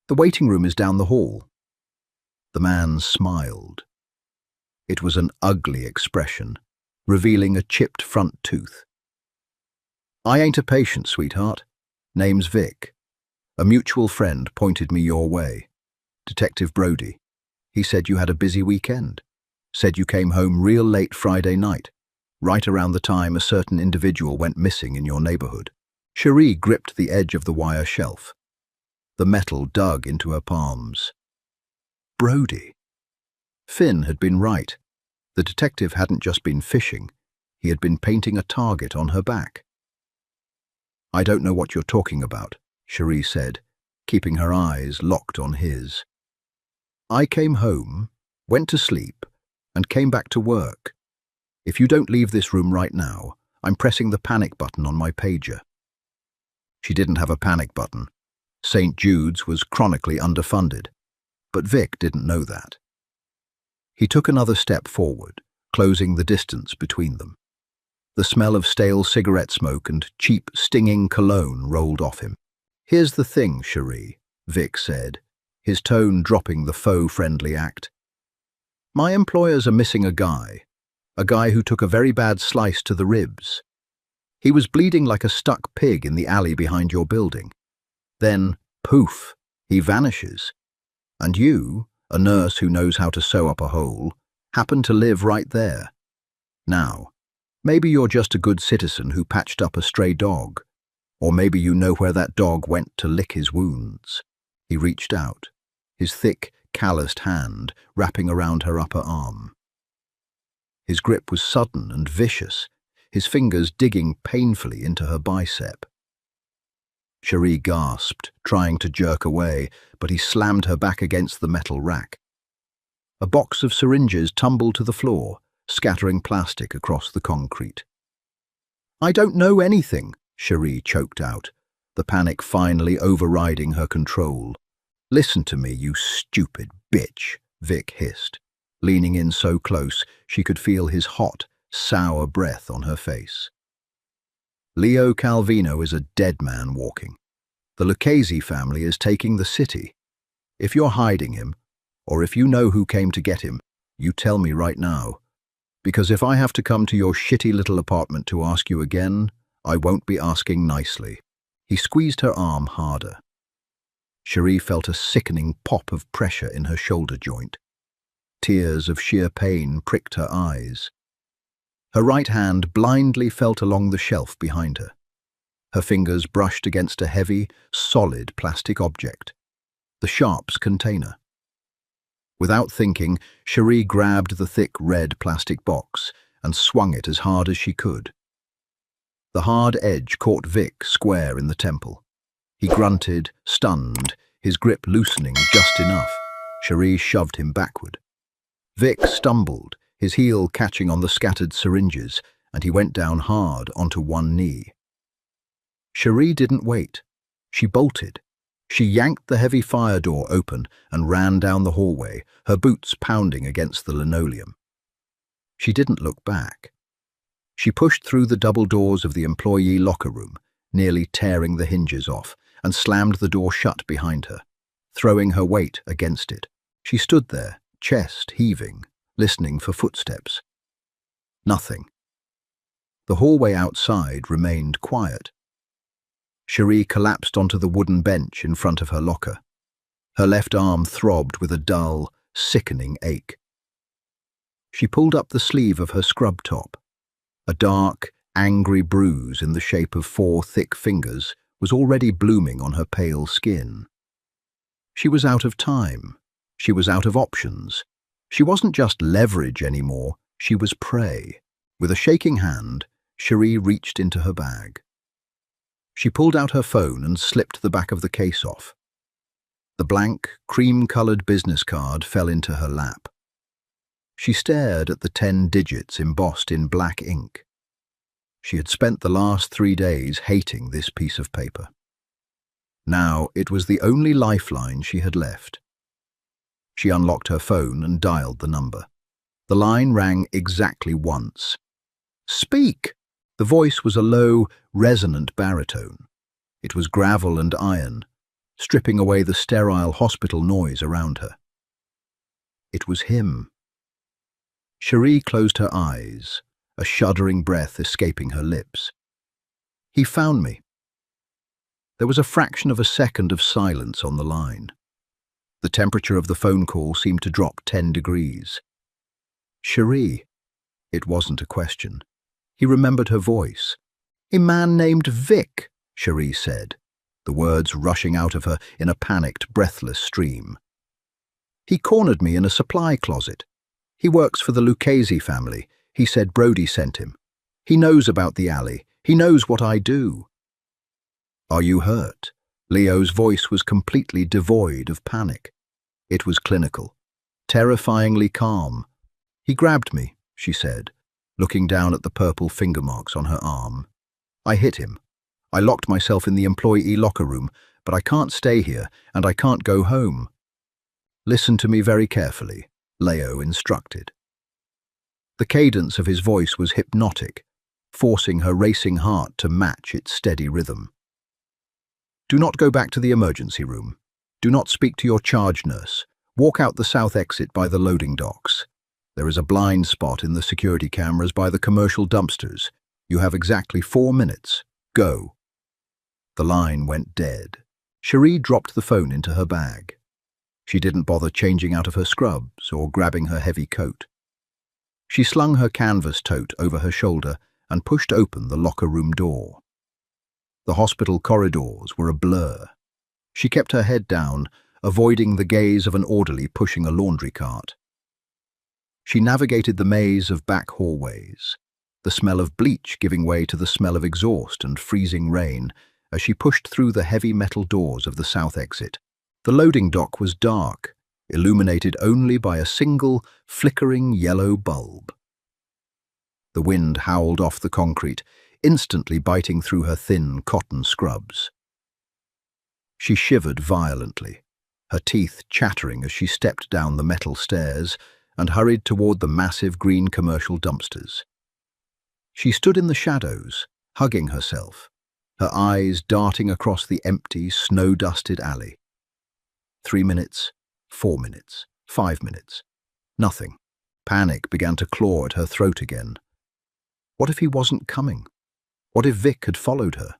"The waiting room is down the hall." The man smiled. It was an ugly expression, revealing a chipped front tooth. "I ain't a patient, sweetheart. Name's Vic. A mutual friend pointed me your way. Detective Brody. He said you had a busy weekend. Said you came home real late Friday night, right around the time a certain individual went missing in your neighborhood." Cherie gripped the edge of the wire shelf. The metal dug into her palms. Brody. Finn had been right. The detective hadn't just been fishing. He had been painting a target on her back. "I don't know what you're talking about," Cherie said, keeping her eyes locked on his. "I came home, went to sleep, and came back to work. If you don't leave this room right now, I'm pressing the panic button on my pager." She didn't have a panic button. St. Jude's was chronically underfunded, but Vic didn't know that. He took another step forward, closing the distance between them. The smell of stale cigarette smoke and cheap, stinging cologne rolled off him. "Here's the thing, Cherie," Vic said, his tone dropping the faux-friendly act. "My employers are missing a guy who took a very bad slice to the ribs. He was bleeding like a stuck pig in the alley behind your building. Then, poof, he vanishes. And you, a nurse who knows how to sew up a hole, happen to live right there. Now, maybe you're just a good citizen who patched up a stray dog, or maybe you know where that dog went to lick his wounds." He reached out, his thick, calloused hand wrapping around her upper arm. His grip was sudden and vicious, his fingers digging painfully into her bicep. Cherie gasped, trying to jerk away, but he slammed her back against the metal rack. A box of syringes tumbled to the floor, scattering plastic across the concrete. "I don't know anything," Cherie choked out, the panic finally overriding her control. "Listen to me, you stupid bitch," Vic hissed, leaning in so close she could feel his hot, sour breath on her face. "Leo Calvino is a dead man walking. The Lucchese family is taking the city. If you're hiding him, or if you know who came to get him, you tell me right now. Because if I have to come to your shitty little apartment to ask you again, I won't be asking nicely." He squeezed her arm harder. Cherie felt a sickening pop of pressure in her shoulder joint. Tears of sheer pain pricked her eyes. Her right hand blindly felt along the shelf behind her. Her fingers brushed against a heavy, solid plastic object. the sharps container. Without thinking, Cherie grabbed the thick red plastic box and swung it as hard as she could. The hard edge caught Vic square in the temple. He grunted, stunned, his grip loosening just enough. Cherie shoved him backward. Vic stumbled, his heel catching on the scattered syringes, and he went down hard onto one knee. Cherie didn't wait. She bolted. She yanked the heavy fire door open and ran down the hallway, her boots pounding against the linoleum. She didn't look back. She pushed through the double doors of the employee locker room, nearly tearing the hinges off, and slammed the door shut behind her, throwing her weight against it. She stood there, chest heaving, listening for footsteps. Nothing. The hallway outside remained quiet. Cherie collapsed onto the wooden bench in front of her locker. Her left arm throbbed with a dull, sickening ache. She pulled up the sleeve of her scrub top. A dark, angry bruise in the shape of 4 thick fingers was already blooming on her pale skin. She was out of time. She was out of options. She wasn't just leverage anymore, she was prey. With a shaking hand, Cherie reached into her bag. She pulled out her phone and slipped the back of the case off. The blank, cream-colored business card fell into her lap. She stared at the 10 digits embossed in black ink. She had spent the last 3 days hating this piece of paper. Now it was the only lifeline she had left. She unlocked her phone and dialed the number. The line rang exactly once. "Speak!" The voice was a low, resonant baritone. It was gravel and iron, stripping away the sterile hospital noise around her. It was him. Cherie closed her eyes, a shuddering breath escaping her lips. "He found me." There was a fraction of a second of silence on the line. The temperature of the phone call seemed to drop 10 degrees. "Cherie." It wasn't a question. He remembered her voice. "A man named Vic," Cherie said, the words rushing out of her in a panicked, breathless stream. "He cornered me in a supply closet. He works for the Lucchese family. He said Brody sent him. He knows about the alley. He knows what I do." "Are you hurt?" Leo's voice was completely devoid of panic. It was clinical, terrifyingly calm. "He grabbed me," she said, looking down at the purple finger marks on her arm. "I hit him. I locked myself in the employee locker room, but I can't stay here, and I can't go home." "Listen to me very carefully," Leo instructed. The cadence of his voice was hypnotic, forcing her racing heart to match its steady rhythm. "Do not go back to the emergency room. Do not speak to your charge nurse. Walk out the south exit by the loading docks. There is a blind spot in the security cameras by the commercial dumpsters. You have exactly 4 minutes. Go." The line went dead. Cherie dropped the phone into her bag. She didn't bother changing out of her scrubs or grabbing her heavy coat. She slung her canvas tote over her shoulder and pushed open the locker room door. The hospital corridors were a blur. She kept her head down, avoiding the gaze of an orderly pushing a laundry cart. She navigated the maze of back hallways, the smell of bleach giving way to the smell of exhaust and freezing rain as she pushed through the heavy metal doors of the south exit. The loading dock was dark, illuminated only by a single, flickering yellow bulb. The wind howled off the concrete, instantly biting through her thin cotton scrubs. She shivered violently, her teeth chattering as she stepped down the metal stairs and hurried toward the massive green commercial dumpsters. She stood in the shadows, hugging herself, her eyes darting across the empty, snow-dusted alley. 3 minutes, 4 minutes, 5 minutes. Nothing. Panic began to claw at her throat again. What if he wasn't coming? What if Vic had followed her?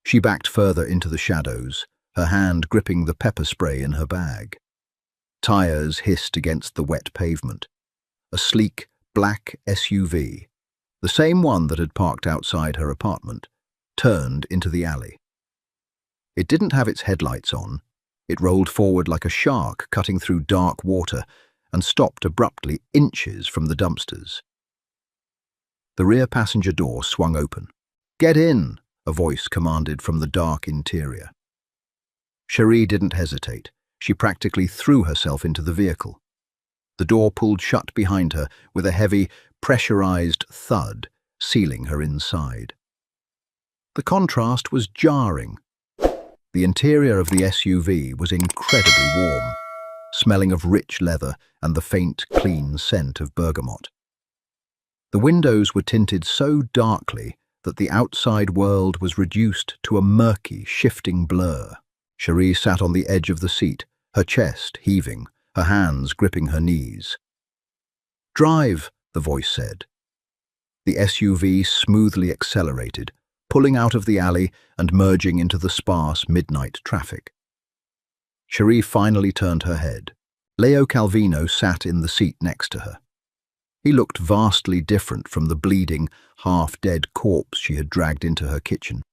She backed further into the shadows, her hand gripping the pepper spray in her bag. Tires hissed against the wet pavement. A sleek, black SUV, the same one that had parked outside her apartment, turned into the alley. It didn't have its headlights on, It rolled forward like a shark cutting through dark water and stopped abruptly inches from the dumpsters. The rear passenger door swung open. "Get in," a voice commanded from the dark interior. Cherie didn't hesitate. She practically threw herself into the vehicle. The door pulled shut behind her with a heavy, pressurized thud, sealing her inside. The contrast was jarring. The interior of the SUV was incredibly warm, smelling of rich leather and the faint, clean scent of bergamot. The windows were tinted so darkly that the outside world was reduced to a murky, shifting blur. Cherie sat on the edge of the seat, her chest heaving, her hands gripping her knees. "Drive," the voice said. The SUV smoothly accelerated, pulling out of the alley and merging into the sparse midnight traffic. Cherie finally turned her head. Leo Calvino sat in the seat next to her. He looked vastly different from the bleeding, half-dead corpse she had dragged into her kitchen.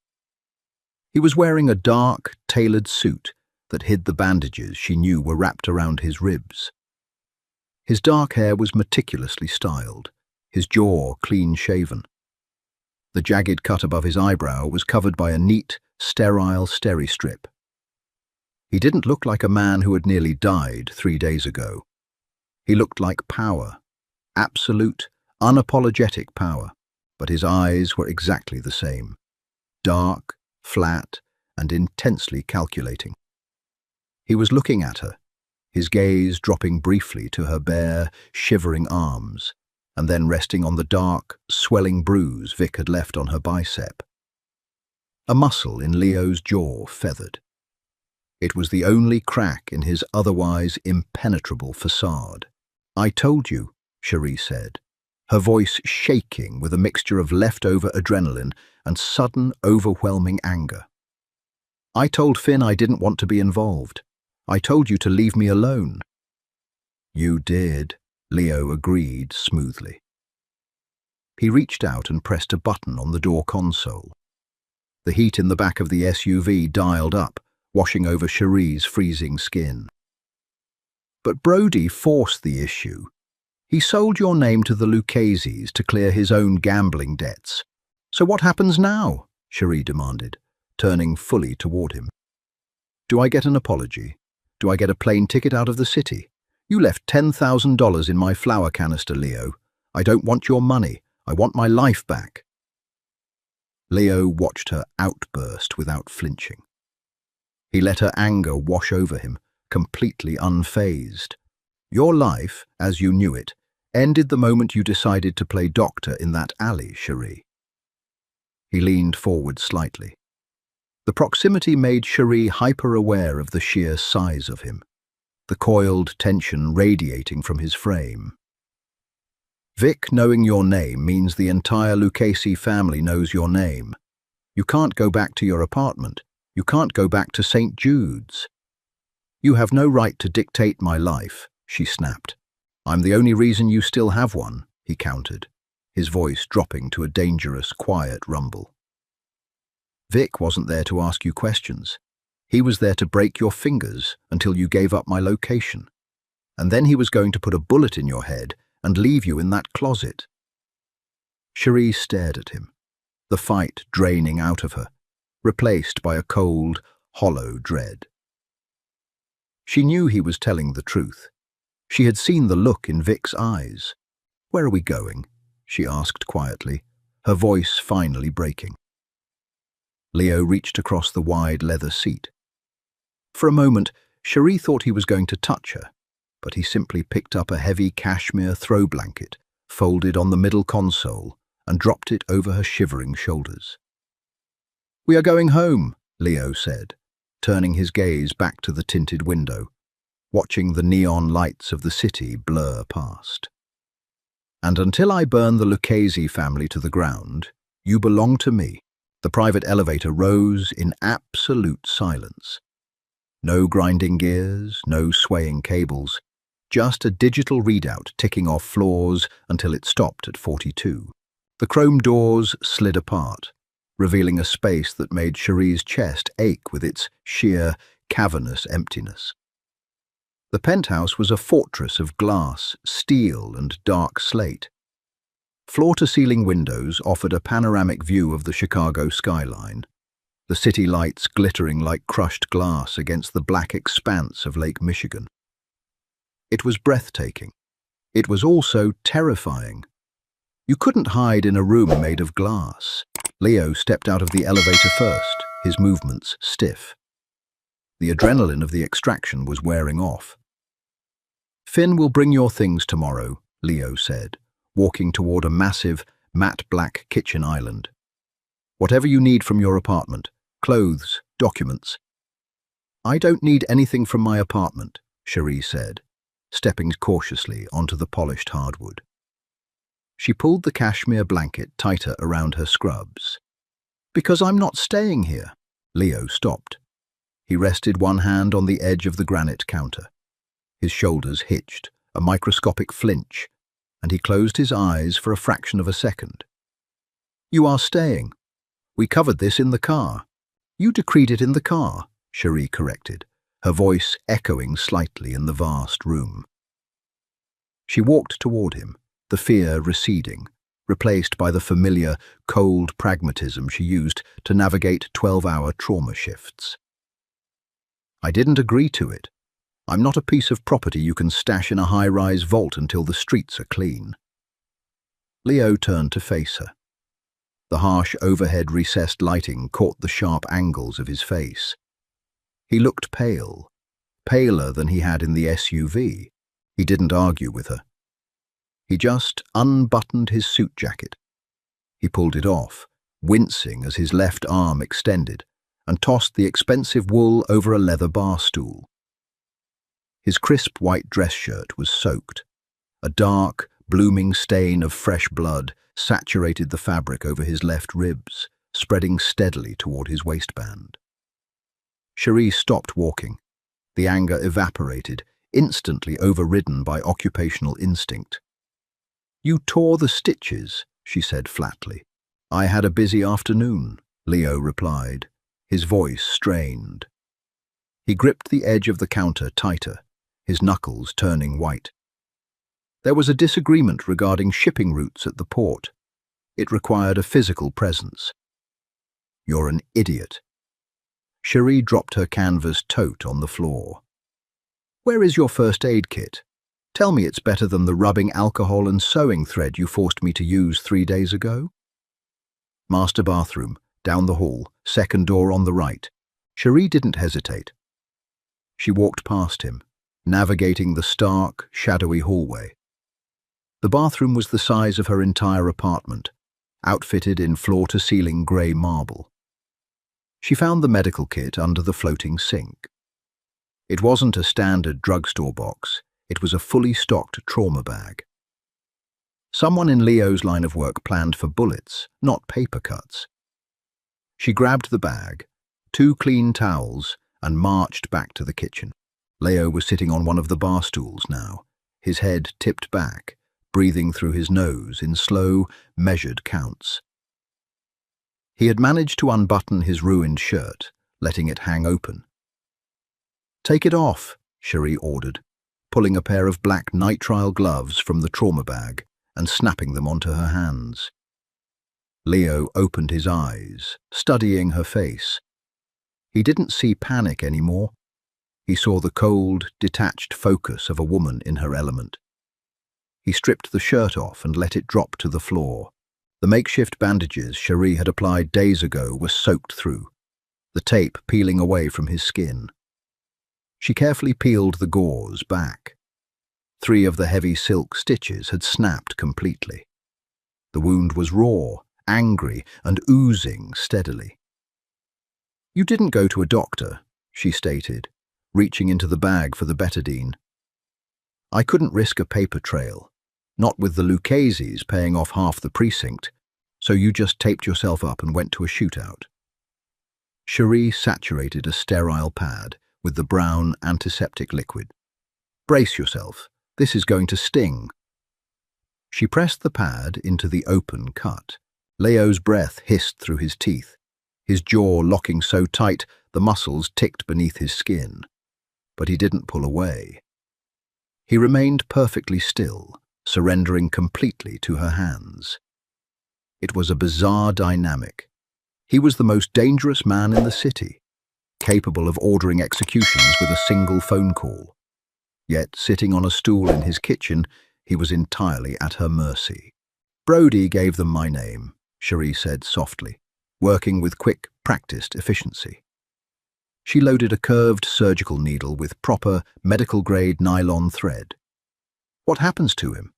He was wearing a dark, tailored suit that hid the bandages she knew were wrapped around his ribs. His dark hair was meticulously styled, his jaw clean-shaven. The jagged cut above his eyebrow was covered by a neat, sterile steri-strip. He didn't look like a man who had nearly died 3 days ago. He looked like power, absolute, unapologetic power, but his eyes were exactly the same. Dark, flat, and intensely calculating. He was looking at her, his gaze dropping briefly to her bare, shivering arms, and then resting on the dark, swelling bruise Vic had left on her bicep. A muscle in Leo's jaw feathered. It was the only crack in his otherwise impenetrable facade. "I told you," Cherie said, her voice shaking with a mixture of leftover adrenaline and sudden, overwhelming anger. "I told Finn I didn't want to be involved. I told you to leave me alone." "You did," Leo agreed smoothly. He reached out and pressed a button on the door console. The heat in the back of the SUV dialed up, washing over Cherie's freezing skin. "But Brody forced the issue. He sold your name to the Lucchese's to clear his own gambling debts. So what happens now?" Cherie demanded, turning fully toward him. "Do I get an apology? Do I get a plane ticket out of the city? You left $10,000 in my flour canister, Leo. I don't want your money. I want my life back." Leo watched her outburst without flinching. He let her anger wash over him, completely unfazed. "Your life, as you knew it, ended the moment you decided to play doctor in that alley, Cherie." He leaned forward slightly. The proximity made Cherie hyper-aware of the sheer size of him, the coiled tension radiating from his frame. "Vic knowing your name means the entire Lucchese family knows your name. You can't go back to your apartment. You can't go back to St. Jude's." "You have no right to dictate my life," she snapped. "I'm the only reason you still have one," he countered, his voice dropping to a dangerous, quiet rumble. "Vic wasn't there to ask you questions. He was there to break your fingers until you gave up my location. And then he was going to put a bullet in your head and leave you in that closet." Cherie stared at him, the fight draining out of her, replaced by a cold, hollow dread. She knew he was telling the truth. She had seen the look in Vic's eyes. "Where are we going?" she asked quietly, her voice finally breaking. Leo reached across the wide leather seat. For a moment, Cherie thought he was going to touch her, but he simply picked up a heavy cashmere throw blanket, folded on the middle console, and dropped it over her shivering shoulders. "We are going home," Leo said, turning his gaze back to the tinted window, watching the neon lights of the city blur past. "And until I burn the Lucchese family to the ground, you belong to me." The private elevator rose in absolute silence. No grinding gears, no swaying cables, just a digital readout ticking off floors until it stopped at 42. The chrome doors slid apart, revealing a space that made Cherie's chest ache with its sheer, cavernous emptiness. The penthouse was a fortress of glass, steel, and dark slate. Floor-to-ceiling windows offered a panoramic view of the Chicago skyline, the city lights glittering like crushed glass against the black expanse of Lake Michigan. It was breathtaking. It was also terrifying. You couldn't hide in a room made of glass. Leo stepped out of the elevator first, his movements stiff. The adrenaline of the extraction was wearing off. "Finn will bring your things tomorrow," Leo said, walking toward a massive, matte black kitchen island. "Whatever you need from your apartment, clothes, documents." "I don't need anything from my apartment," Cherie said, stepping cautiously onto the polished hardwood. She pulled the cashmere blanket tighter around her scrubs. "Because I'm not staying here." Leo stopped. He rested one hand on the edge of the granite counter. His shoulders hitched, a microscopic flinch, and he closed his eyes for a fraction of a second. "You are staying. We covered this in the car." "You decreed it in the car," Cherie corrected, her voice echoing slightly in the vast room. She walked toward him, the fear receding, replaced by the familiar, cold pragmatism she used to navigate 12-hour trauma shifts. "I didn't agree to it. I'm not a piece of property you can stash in a high-rise vault until the streets are clean." Leo turned to face her. The harsh overhead recessed lighting caught the sharp angles of his face. He looked pale, paler than he had in the SUV. He didn't argue with her. He just unbuttoned his suit jacket. He pulled it off, wincing as his left arm extended, and tossed the expensive wool over a leather bar stool. His crisp white dress shirt was soaked. A dark, blooming stain of fresh blood saturated the fabric over his left ribs, spreading steadily toward his waistband. Cherie stopped walking. The anger evaporated, instantly overridden by occupational instinct. "You tore the stitches," she said flatly. "I had a busy afternoon," Leo replied, his voice strained. He gripped the edge of the counter tighter, his knuckles turning white. There was a disagreement regarding shipping routes at the port. It required a physical presence. "You're an idiot." Cherie dropped her canvas tote on the floor. "Where is your first aid kit? Tell me it's better than the rubbing alcohol and sewing thread you forced me to use 3 days ago." "Master bathroom, down the hall, second door on the right." Cherie didn't hesitate. She walked past him, navigating the stark, shadowy hallway. The bathroom was the size of her entire apartment, outfitted in floor-to-ceiling grey marble. She found the medical kit under the floating sink. It wasn't a standard drugstore box, it was a fully stocked trauma bag. Someone in Leo's line of work planned for bullets, not paper cuts. She grabbed the bag, 2 clean towels, and marched back to the kitchen. Leo was sitting on one of the bar stools now, his head tipped back, breathing through his nose in slow, measured counts. He had managed to unbutton his ruined shirt, letting it hang open. "Take it off," Cherie ordered, pulling a pair of black nitrile gloves from the trauma bag and snapping them onto her hands. Leo opened his eyes, studying her face. He didn't see panic anymore. He saw the cold, detached focus of a woman in her element. He stripped the shirt off and let it drop to the floor. The makeshift bandages Cherie had applied days ago were soaked through, the tape peeling away from his skin. She carefully peeled the gauze back. 3 of the heavy silk stitches had snapped completely. The wound was raw, angry, and oozing steadily. "You didn't go to a doctor," she stated, reaching into the bag for the betadine. "I couldn't risk a paper trail, not with the Lucchese's paying off half the precinct, so you just taped yourself up and went to a shootout." Cherie saturated a sterile pad with the brown antiseptic liquid. "Brace yourself, this is going to sting." She pressed the pad into the open cut. Leo's breath hissed through his teeth, his jaw locking so tight The muscles ticked beneath his skin, but he didn't pull away. He remained perfectly still, surrendering completely to her hands. It was a bizarre dynamic. He was the most dangerous man in the city, capable of ordering executions with a single phone call. Yet, sitting on a stool in his kitchen, he was entirely at her mercy. "Brody gave them my name," Cherie said softly, working with quick, practiced efficiency. She loaded a curved surgical needle with proper, medical-grade nylon thread. "What happens to him?"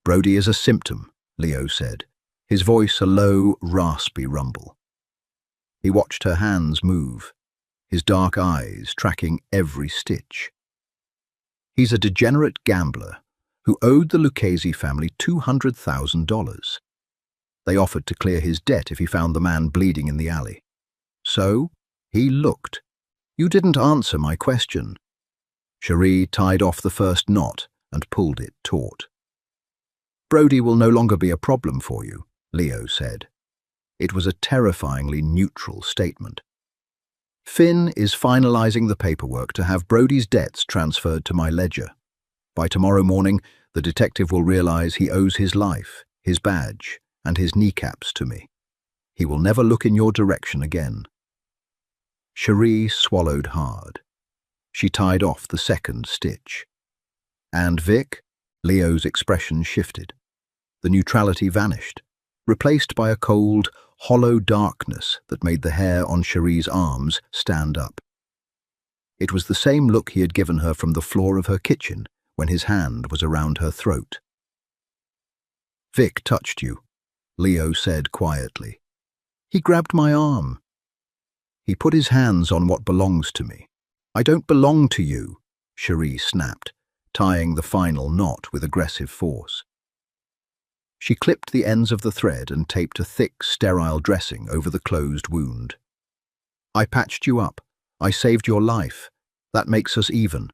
"Brody is a symptom," Leo said, his voice a low, raspy rumble. He watched her hands move, his dark eyes tracking every stitch. "He's a degenerate gambler who owed the Lucchese family $200,000. They offered to clear his debt if he found the man bleeding in the alley. So, he looked. You didn't answer my question." Cherie tied off the first knot and pulled it taut. "Brody will no longer be a problem for you," Leo said. It was a terrifyingly neutral statement. "Finn is finalizing the paperwork to have Brody's debts transferred to my ledger. By tomorrow morning, the detective will realize he owes his life, his badge, and his kneecaps to me. He will never look in your direction again." Cherie swallowed hard. She tied off the second stitch. "And Vic?" Leo's expression shifted. The neutrality vanished, replaced by a cold, hollow darkness that made the hair on Cherie's arms stand up. It was the same look he had given her from the floor of her kitchen when his hand was around her throat. "Vic touched you," Leo said quietly. "He grabbed my arm. He put his hands on what belongs to me." "I don't belong to you," Cherie snapped, tying the final knot with aggressive force. She clipped the ends of the thread and taped a thick, sterile dressing over the closed wound. "I patched you up. I saved your life. That makes us even.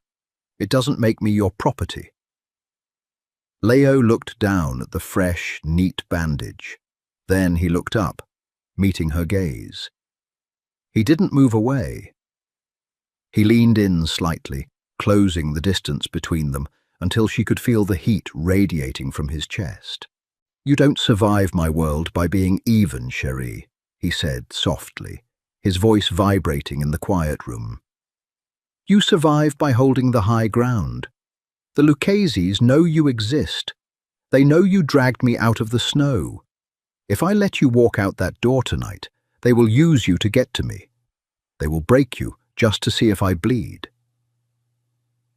It doesn't make me your property." Leo looked down at the fresh, neat bandage. Then he looked up, meeting her gaze. He didn't move away. He leaned in slightly, closing the distance between them until she could feel the heat radiating from his chest. "You don't survive my world by being even, Cherie," he said softly, his voice vibrating in the quiet room. "You survive by holding the high ground. The Luccheses know you exist. They know you dragged me out of the snow. If I let you walk out that door tonight, they will use you to get to me. They will break you just to see if I bleed."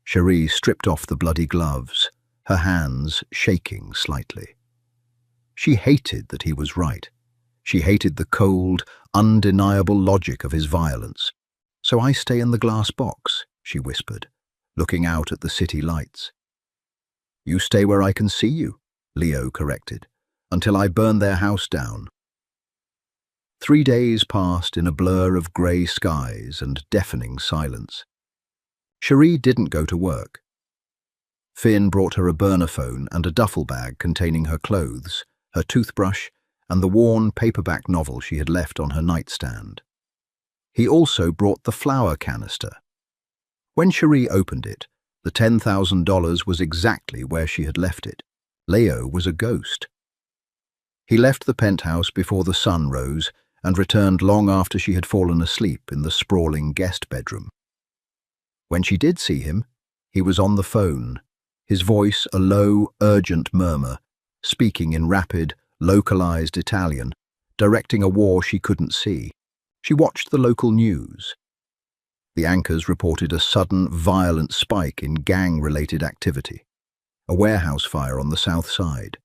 Cherie stripped off the bloody gloves, her hands shaking slightly. She hated that he was right. She hated the cold, undeniable logic of his violence. "So I stay in the glass box," she whispered, looking out at the city lights. "You stay where I can see you," Leo corrected, "until I burn their house down." 3 days passed in a blur of grey skies and deafening silence. Cherie didn't go to work. Finn brought her a burner phone and a duffel bag containing her clothes, her toothbrush, and the worn paperback novel she had left on her nightstand. He also brought the flour canister. When Cherie opened it, the $10,000 was exactly where she had left it. Leo was a ghost. He left the penthouse before the sun rose and returned long after she had fallen asleep in the sprawling guest bedroom. When she did see him, he was on the phone, his voice a low, urgent murmur, speaking in rapid, localized Italian, directing a war she couldn't see. She watched the local news. The anchors reported a sudden, violent spike in gang-related activity. A warehouse fire on the south side,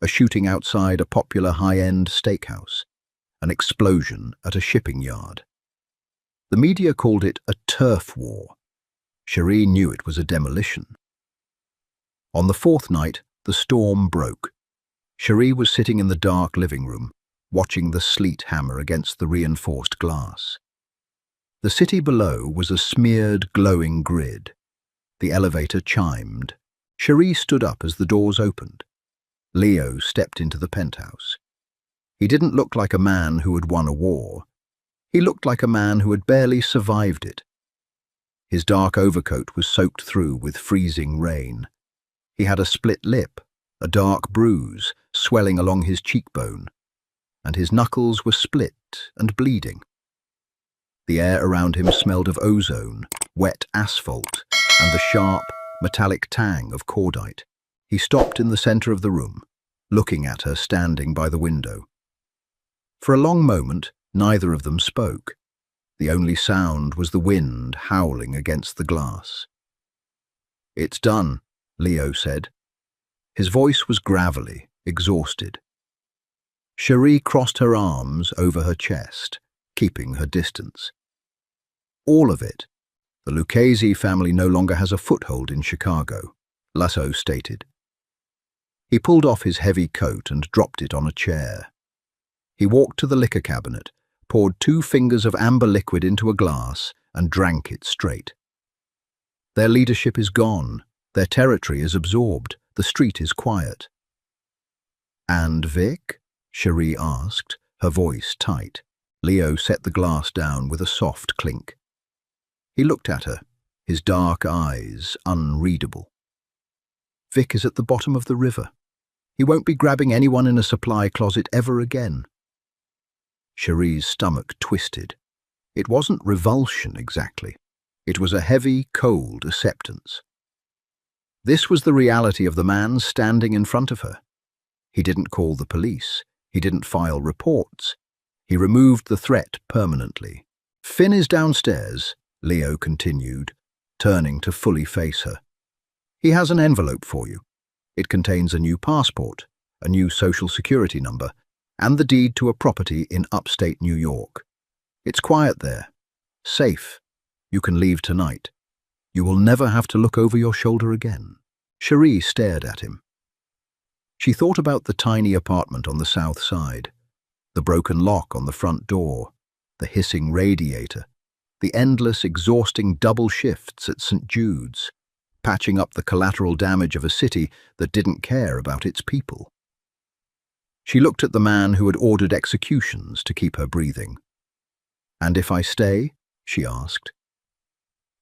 a shooting outside a popular high-end steakhouse, an explosion at a shipping yard. The media called it a turf war. Cherie knew it was a demolition. On the fourth night, the storm broke. Cherie was sitting in the dark living room, watching the sleet hammer against the reinforced glass. The city below was a smeared, glowing grid. The elevator chimed. Cherie stood up as the doors opened. Leo stepped into the penthouse. He didn't look like a man who had won a war. He looked like a man who had barely survived it. His dark overcoat was soaked through with freezing rain. He had a split lip, a dark bruise swelling along his cheekbone, and his knuckles were split and bleeding. The air around him smelled of ozone, wet asphalt, and the sharp, metallic tang of cordite. He stopped in the center of the room, looking at her standing by the window. For a long moment, neither of them spoke. The only sound was the wind howling against the glass. "It's done," Leo said. His voice was gravelly, exhausted. Cherie crossed her arms over her chest, keeping her distance. "All of it. The Lucchese family no longer has a foothold in Chicago," Lasso stated. He pulled off his heavy coat and dropped it on a chair. He walked to the liquor cabinet, poured 2 fingers of amber liquid into a glass, and drank it straight. Their leadership is gone. Their territory is absorbed. The street is quiet. "And Vic?" Cherie asked, her voice tight. Leo set the glass down with a soft clink. He looked at her, his dark eyes unreadable. "Vic is at the bottom of the river. He won't be grabbing anyone in a supply closet ever again." Cherie's stomach twisted. It wasn't revulsion exactly. It was a heavy, cold acceptance. This was the reality of the man standing in front of her. He didn't call the police. He didn't file reports. He removed the threat permanently. "Finn is downstairs," Leo continued, turning to fully face her. "He has an envelope for you. It contains a new passport, a new social security number, and the deed to a property in upstate New York. It's quiet there. Safe. You can leave tonight. You will never have to look over your shoulder again." Cherie stared at him. She thought about the tiny apartment on the south side, the broken lock on the front door, the hissing radiator, the endless, exhausting double shifts at St. Jude's, patching up the collateral damage of a city that didn't care about its people. She looked at the man who had ordered executions to keep her breathing. "And if I stay?" she asked.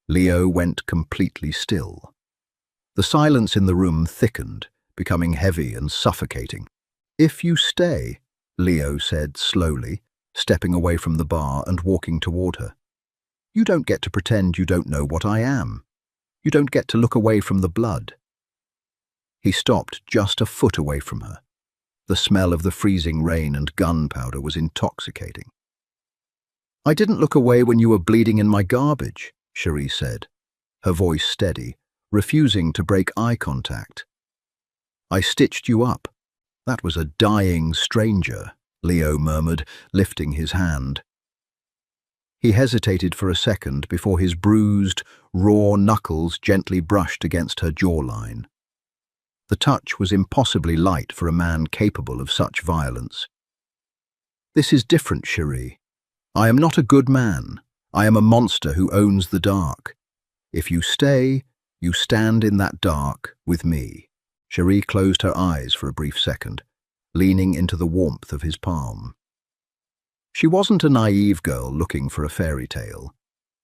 Leo went completely still. The silence in the room thickened, becoming heavy and suffocating. "If you stay," Leo said slowly, stepping away from the bar and walking toward her, "you don't get to pretend you don't know what I am. You don't get to look away from the blood." He stopped just a foot away from her. The smell of the freezing rain and gunpowder was intoxicating. "I didn't look away when you were bleeding in my garbage," Cherie said, her voice steady, refusing to break eye contact. "I stitched you up. That was a dying stranger," Leo murmured, lifting his hand. He hesitated for a second before his bruised, raw knuckles gently brushed against her jawline. The touch was impossibly light for a man capable of such violence. "This is different, Cherie. I am not a good man. I am a monster who owns the dark. If you stay, you stand in that dark with me." Cherie closed her eyes for a brief second, leaning into the warmth of his palm. She wasn't a naive girl looking for a fairy tale.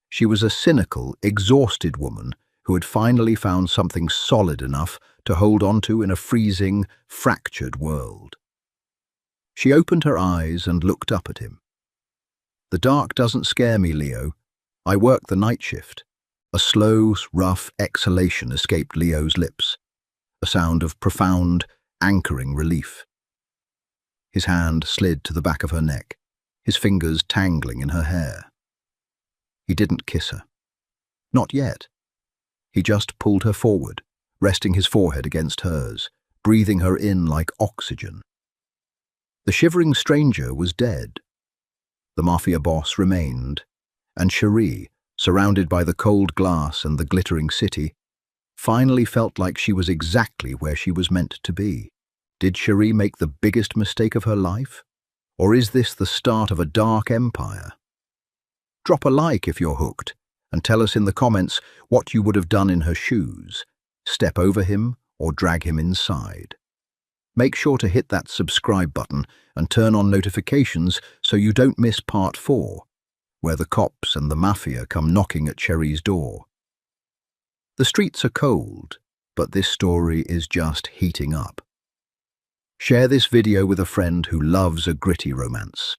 She was a cynical, exhausted woman who had finally found something solid enough to hold onto in a freezing, fractured world. She opened her eyes and looked up at him. "The dark doesn't scare me, Leo. I work the night shift." A slow, rough exhalation escaped Leo's lips, a sound of profound, anchoring relief. His hand slid to the back of her neck, his fingers tangling in her hair. He didn't kiss her. Not yet. He just pulled her forward, resting his forehead against hers, breathing her in like oxygen. The shivering stranger was dead. The Mafia boss remained, and Cherie, surrounded by the cold glass and the glittering city, finally felt like she was exactly where she was meant to be. Did Cherie make the biggest mistake of her life? Or is this the start of a dark empire? Drop a like if you're hooked, and tell us in the comments what you would have done in her shoes. Step over him or drag him inside. Make sure to hit that subscribe button and turn on notifications so you don't miss part 4. where the cops and the Mafia come knocking at Cherry's door. The streets are cold, but this story is just heating up. Share this video with a friend who loves a gritty romance.